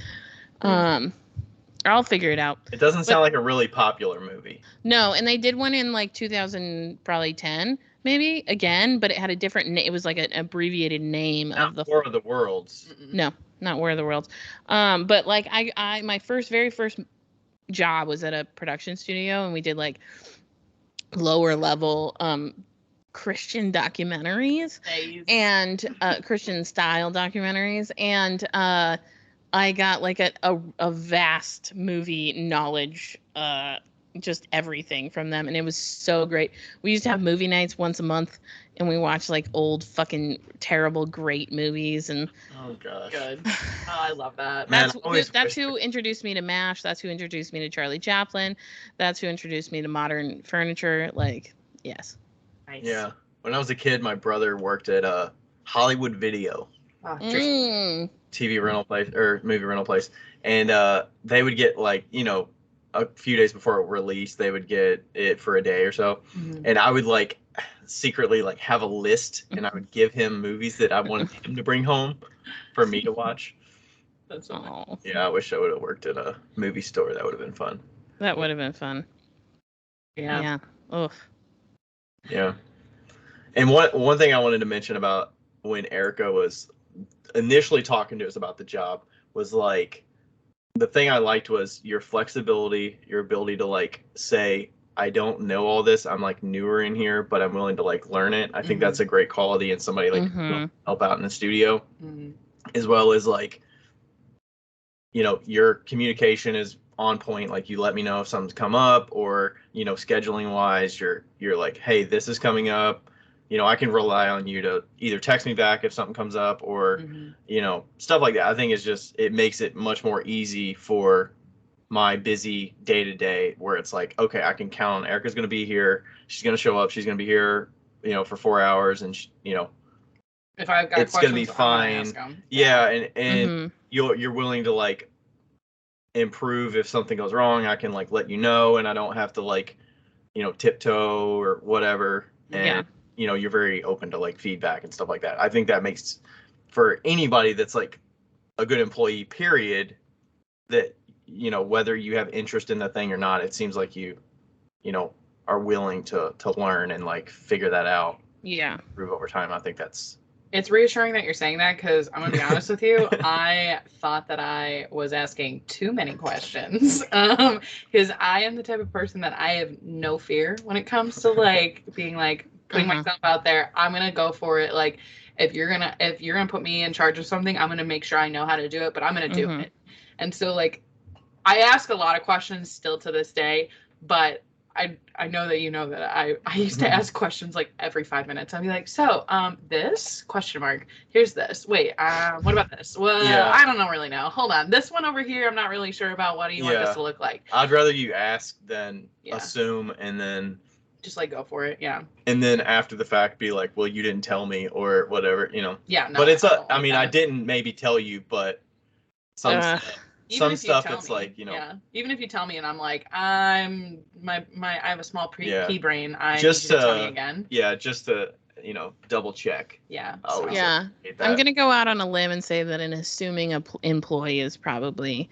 I'll figure it out. It doesn't sound like a really popular movie. No, and they did one in like 2010 maybe again, but it had a different it was like an abbreviated name Not of the War of the Worlds. No, not War of the Worlds. But like I my very first job was at a production studio and we did like lower level Christian documentaries and Christian style documentaries, and I got like a vast movie knowledge, just everything from them, and it was so great. We used to have movie nights once a month and we watched like old fucking terrible great movies. And oh gosh, good. Oh, I love that. Man, that's who introduced me to MASH. That's who introduced me to Charlie Chaplin. That's who introduced me to modern furniture. Like, yes. Nice. Yeah. When I was a kid, my brother worked at Hollywood Video, TV rental place or movie rental place, and they would get like, you know, a few days before it released, they would get it for a day or so, and I would like secretly like have a list, and I would give him movies that I wanted him to bring home for me to watch. That's so yeah. I wish I would have worked at a movie store. That would have been fun. That would have been fun. Yeah. Oof. Yeah. And one thing I wanted to mention about when Erica was initially talking to us about the job was like, the thing I liked was your flexibility, your ability to like say, I don't know all this. I'm like newer in here, but I'm willing to like learn it. I think that's a great quality in somebody like help out in the studio, as well as like, you know, your communication is on point. Like you let me know if something's come up, or, you know, scheduling wise, you're like, hey, this is coming up. You know, I can rely on you to either text me back if something comes up, or, you know, stuff like that. I think it's just, it makes it much more easy for my busy day to day, where it's like, okay, I can count on Erica's going to be here. She's going to show up. She's going to be here, you know, for 4 hours, and you know, if I've got it's going to be fine. Yeah. And you're willing to like improve if something goes wrong. I can like let you know, and I don't have to like, you know, tiptoe or whatever. And you know, you're very open to like feedback and stuff like that. I think that makes, for anybody that's like a good employee, period, that, you know, whether you have interest in the thing or not, it seems like you know, are willing to learn and like figure that out. Yeah. Improve over time. I think it's reassuring that you're saying that, because I'm going to be honest with you. I thought that I was asking too many questions, because I am the type of person that I have no fear when it comes to like being like putting myself out there. I'm going to go for it. Like if you're going to put me in charge of something, I'm going to make sure I know how to do it, but I'm going to do it. And so like I ask a lot of questions still to this day, but I know that you know that I used to ask questions like every 5 minutes. I'd be like, so this ? Here's this. Wait, what about this? Well, I don't really know. Hold on. This one over here, I'm not really sure about. What do you want this to look like? I'd rather you ask than assume, and then just like go for it. Yeah. And then after the fact be like, well, you didn't tell me, or whatever, you know. Yeah. No, but it's I mean, I didn't maybe tell you, but some stuff it's like, you know. Yeah. Even if you tell me and I'm like, I have a small pea brain. Just need you to tell me again. Yeah, just to, you know, double check. Yeah. I'm gonna go out on a limb and say that an assuming employee is probably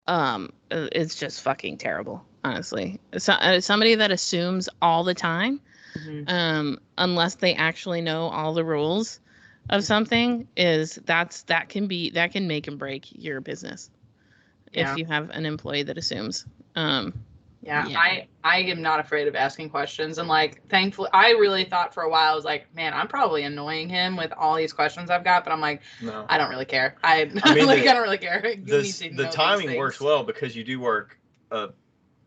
it's just fucking terrible. honestly. So, somebody that assumes all the time, unless they actually know all the rules of something, that can make and break your business. If you have an employee that assumes. I am not afraid of asking questions, and like thankfully I really thought for a while I was like, man, I'm probably annoying him with all these questions I've got, but I'm like, no, I don't really care. I mean, I don't really care. The timing works well because you do work quote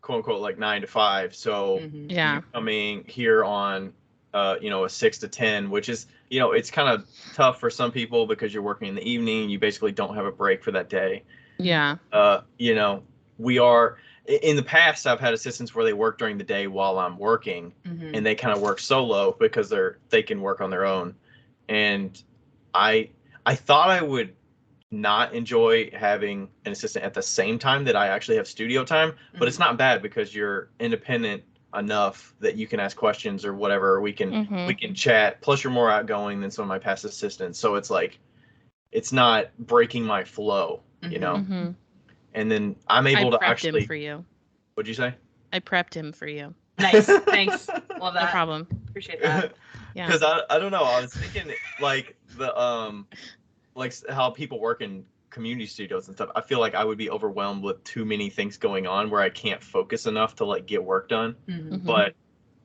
unquote like 9 to 5, so you're coming here on a 6 to 10, which is it's kind of tough for some people because you're working in the evening, you basically don't have a break for that day. We are in the past, I've had assistants where they work during the day while I'm working, and they kind of work solo because they can work on their own. And I thought I would not enjoy having an assistant at the same time that I actually have studio time, but it's not bad because you're independent enough that you can ask questions or whatever. We can chat. Plus, you're more outgoing than some of my past assistants, so it's like it's not breaking my flow, And then I'm able to actually. Him for you. What'd you say? I prepped him for you. Nice, thanks. Love that. No problem. Appreciate that. Yeah. Because I don't know. I was thinking like the like how people work in community studios and stuff. I feel like I would be overwhelmed with too many things going on where I can't focus enough to like get work done. But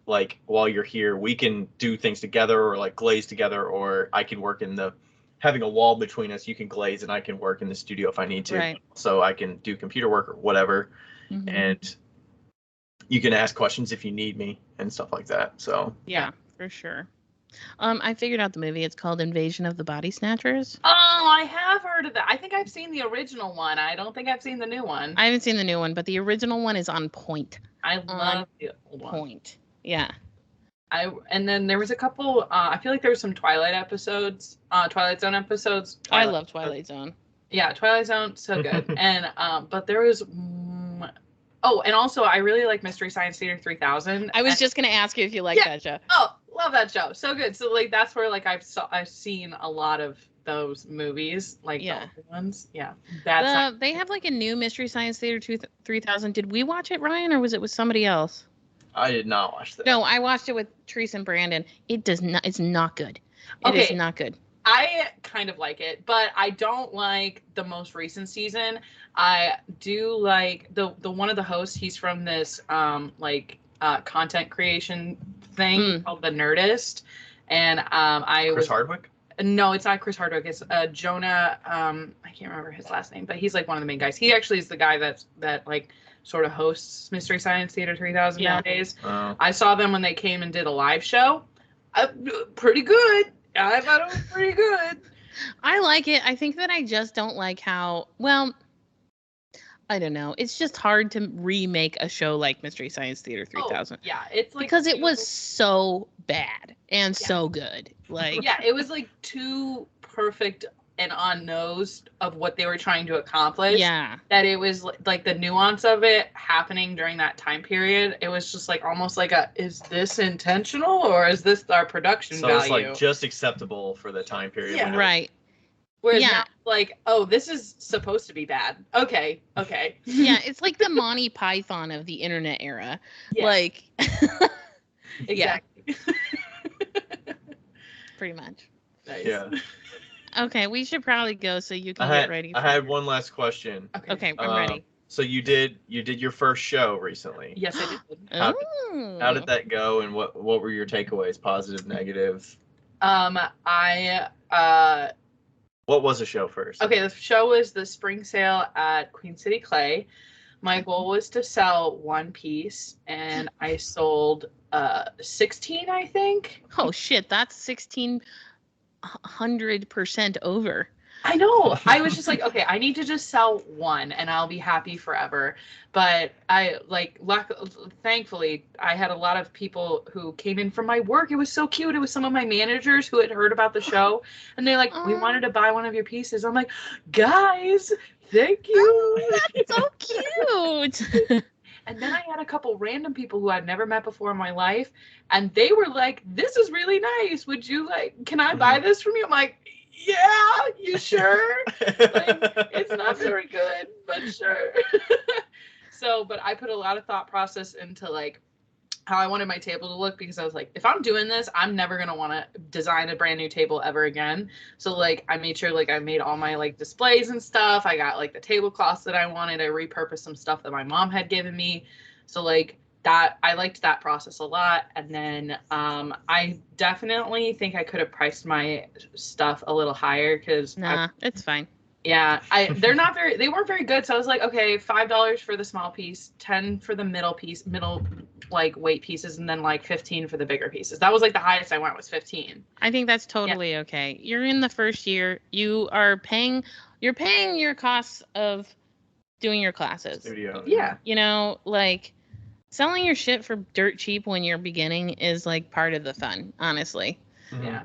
like while you're here, we can do things together or like glaze together, or I can work in having a wall between us, you can glaze and I can work in the studio if I need to. Right. So I can do computer work or whatever. And you can ask questions if you need me and stuff like that. So yeah, for sure. I figured out the movie. It's called Invasion of the Body Snatchers. Oh, I have heard of that. I think I've seen the original one. I don't think I've seen the new one. I haven't seen the new one, but the original one is on point. I love the old one. Point. Yeah. And then there was a couple. I feel like there were some Twilight Zone episodes. I love Twilight Zone. Yeah, Twilight Zone, so good. And but there was. And also I really like Mystery Science Theater 3000. I was just gonna ask you if you like that show. Oh, love that show, so good. So like that's where like I've seen a lot of those movies, like the older ones. Yeah, they have like a new Mystery Science Theater 3000. Did we watch it, Ryan, or was it with somebody else? I did not watch that. No, I watched it with Teresa and Brandon. It's not good. It is not good. I kind of like it, but I don't like the most recent season. I do like the one of the hosts. He's from this content creation thing called The Nerdist, and Chris Hardwick. No, it's not Chris Hardwick. It's Jonah. I can't remember his last name, but he's like one of the main guys. He actually is the guy that like sort of hosts Mystery Science Theater 3000 nowadays. I saw them when they came and did a live show. Pretty good. I thought it was pretty good. I like it. I think that I just don't like how, well, I don't know. It's just hard to remake a show like Mystery Science Theater 3000. Yeah, it's like because it was so bad and so good. Like it was like too perfect and on nose of what they were trying to accomplish. Yeah. That it was like the nuance of it happening during that time period. It was just like almost like is this intentional or is this our production value? So it's like just acceptable for the time period. Yeah. Right. Whereas now, like, oh, this is supposed to be bad. Okay. Yeah, it's like the Monty Python of the internet era. Yeah. Like, exactly. Pretty much. Nice. Yeah. Okay, we should probably go so you can get ready. I had one last question. Okay, I'm ready. So you did your first show recently. Yes, I did. How did that go, and what were your takeaways, positive, negative? What was the show first? Okay, the show was the spring sale at Queen City Clay. My goal was to sell one piece, and I sold 16, I think. Oh shit, that's 1,600% over. I know. I was just like, okay, I need to just sell one and I'll be happy forever. But thankfully, I had a lot of people who came in from my work. It was so cute. It was some of my managers who had heard about the show, and they're like, we wanted to buy one of your pieces. I'm like, guys, thank you. Oh, that's so cute. And then I had a couple random people who I'd never met before in my life, and they were like, this is really nice. Would you can I buy this from you? I'm like, yeah, you sure? It's not very good, but sure. So, but I put a lot of thought process into like how I wanted my table to look, because I was like, if I'm doing this, I'm never going to want to design a brand new table ever again. So like I made sure like I made all my like displays and stuff. I got like the tablecloths that I wanted. I repurposed some stuff that my mom had given me. So like that, I liked that process a lot. And then I definitely think I could have priced my stuff a little higher, because Nah, it's fine. yeah, they weren't very good. So I was like, okay, $5 for the small piece, 10 for the middle like weight pieces, and then like 15 for the bigger pieces. That was like the highest I went was 15. I think that's totally okay. You're in the first year. You're paying your costs of doing your classes. Studio. Yeah. You know, like selling your shit for dirt cheap when you're beginning is like part of the fun, honestly. Mhm. Yeah.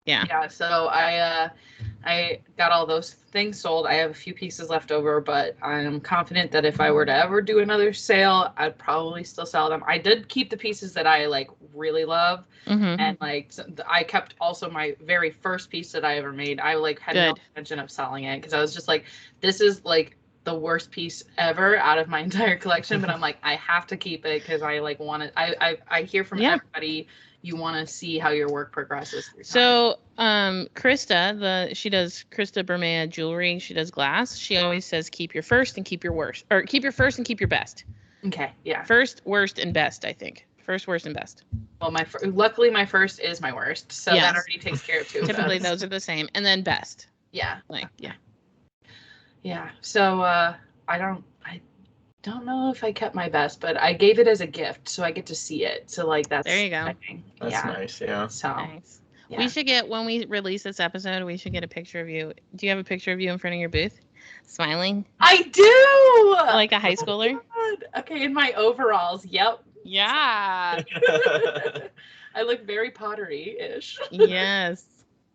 Yeah. Yeah, so I got all those things sold. I have a few pieces left over, but I'm confident that if I were to ever do another sale, I'd probably still sell them. I did keep the pieces that I like really love, Mm-hmm. and like I kept also my very first piece that I ever made. I like had no intention of selling it, because I was just like, this is like the worst piece ever out of my entire collection, but I'm like, I have to keep it because I like want it. I hear from everybody, you want to see how your work progresses through time. So, Krista, she does Krista Bermea jewelry. She does glass. She always says, keep your first and keep your worst, or keep your first and keep your best. Okay. Yeah. First, worst, and best, I think. First, worst, and best. Well, luckily my first is my worst, so that already takes care of two. Typically, those are the same, and then best. Yeah. Like, yeah. Yeah. So I don't know if I kept my best, but I gave it as a gift, so I get to see it. So like that's there you go. That's nice. Yeah. So nice. Yeah. We should get, when we release this episode, we should get a picture of you. Do you have a picture of you in front of your booth, smiling? I do. Like a high schooler. Okay, in my overalls. Yep. Yeah. I look very pottery-ish. Yes.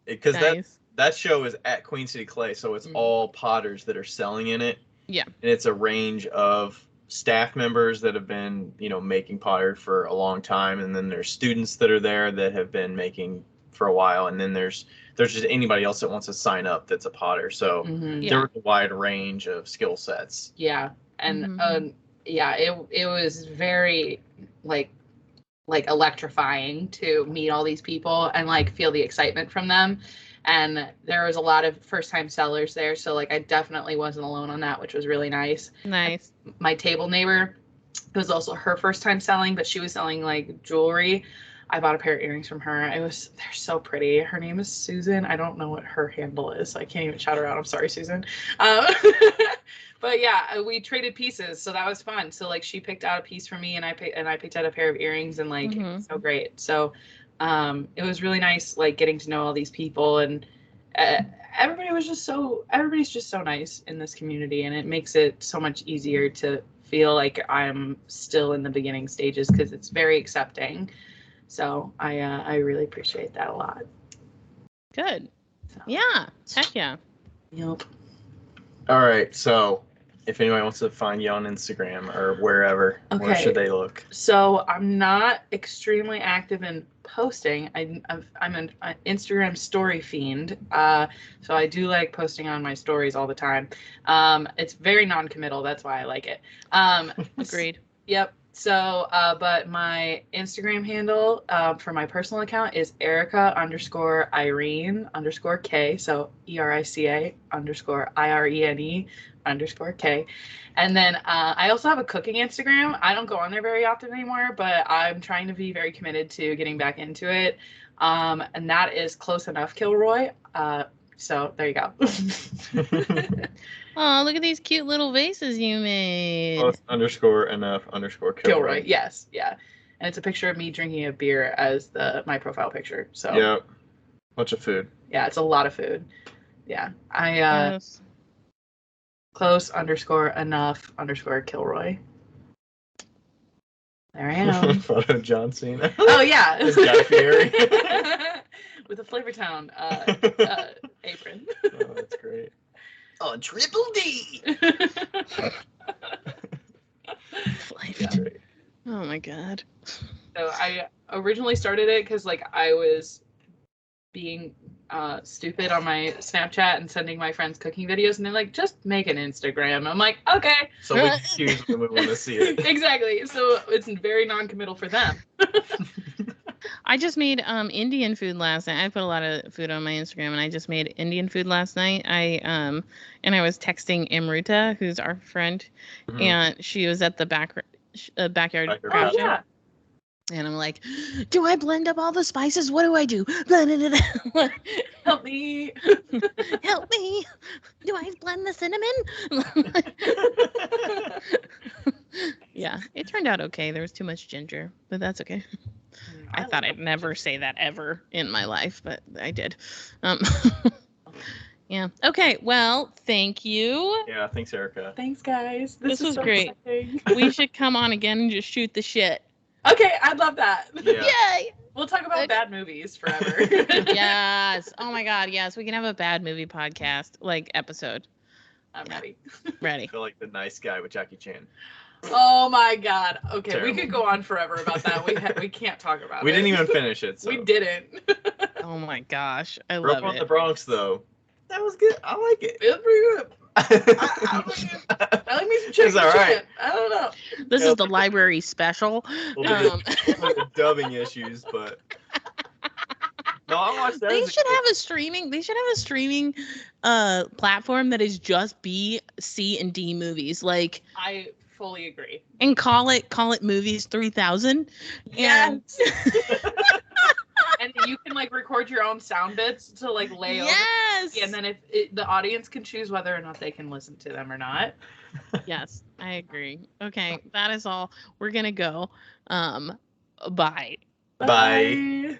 Because nice. that show is at Queen City Clay, so it's all potters that are selling in it. Yeah. And it's a range of staff members that have been, making pottery for a long time, and then there's students that are there that have been making for a while, and then there's just anybody else that wants to sign up that's a potter. So there was a wide range of skill sets. Yeah. And it was very like electrifying to meet all these people and like feel the excitement from them. And there was a lot of first-time sellers there, so like I definitely wasn't alone on that, which was really nice. Nice. My table neighbor, it was also her first time selling, but she was selling like jewelry. I bought a pair of earrings from her. They're so pretty. Her name is Susan. I don't know what her handle is, so I can't even shout her out. I'm sorry, Susan. But yeah, we traded pieces, so that was fun. So like she picked out a piece for me, and I picked out a pair of earrings, and like it was so great. So it was really nice, like getting to know all these people, and everybody's just so nice in this community, and it makes it so much easier to feel like I'm still in the beginning stages, because it's very accepting. So I really appreciate that a lot. Good. So. Yeah. Heck yeah. Yep. All right. So if anybody wants to find you on Instagram or wherever, where should they look? So I'm not extremely active in posting. I'm an Instagram story fiend. So I do like posting on my stories all the time. It's very non-committal. That's why I like it. Agreed. Yep. So, but my Instagram handle for my personal account is Erica_Irene_K. So ERICA_IRENE_K. And then I also have a cooking Instagram. I don't go on there very often anymore, but I'm trying to be very committed to getting back into it. And that is Close Enough Kilroy. So there you go. Oh, look at these cute little vases you made. _enough_Kilroy. Yes, yeah. And it's a picture of me drinking a beer as my profile picture. So yeah, bunch of food. Yeah, it's a lot of food. Yeah, yes. Close_enough_Kilroy. There I am. Photo of John Cena. Oh yeah. This Guy Fieri. With a Flavortown apron. Oh, that's great. On Triple D. Oh my god. So I originally started it because like I was being stupid on my Snapchat and sending my friends cooking videos, and they're like, just make an Instagram. I'm like, okay. So we can choose when we want to see it. Exactly. So it's very non-committal for them. I just made Indian food last night. I put a lot of food on my Instagram, and I just made Indian food last night. And I was texting Imruta, who's our friend, and she was at the backyard craft show. Yeah. And I'm like, do I blend up all the spices? What do I do? Help me. Help me. Do I blend the cinnamon? Yeah, it turned out okay. There was too much ginger, but that's okay. I thought I'd never say that ever in my life, but I did. Yeah. Okay. Well, thank you. Yeah. Thanks, Erica. Thanks, guys. This was so great. exciting. We should come on again and just shoot the shit. Okay, I'd love that. Yeah. Yay! We'll talk about bad movies forever. Yes. Oh my God. Yes. We can have a bad movie podcast, like episode. I'm ready. I Ready. feel like the nice guy with Jackie Chan. Oh my God. Okay, Terrible. we could go on forever about that. We can't talk about We it. didn't even finish it. So. We didn't. Oh my gosh. I Broke love on it. the Bronx, though. That was good. I like it. It was pretty good. I like me some chicken. It's all right. I don't know. This is the library special. A little bit of dubbing issues, but no, I watched that. They as a should kid. have a streaming. They should have a streaming platform that is just B, C, and D movies. Like, I fully agree. and call it Movies 3000. And And you can like record your own sound bits to like lay over. yes. And then if the audience can choose whether or not they can listen to them or not. Yes, I agree. Okay, that is all. We're gonna go. Bye. Bye.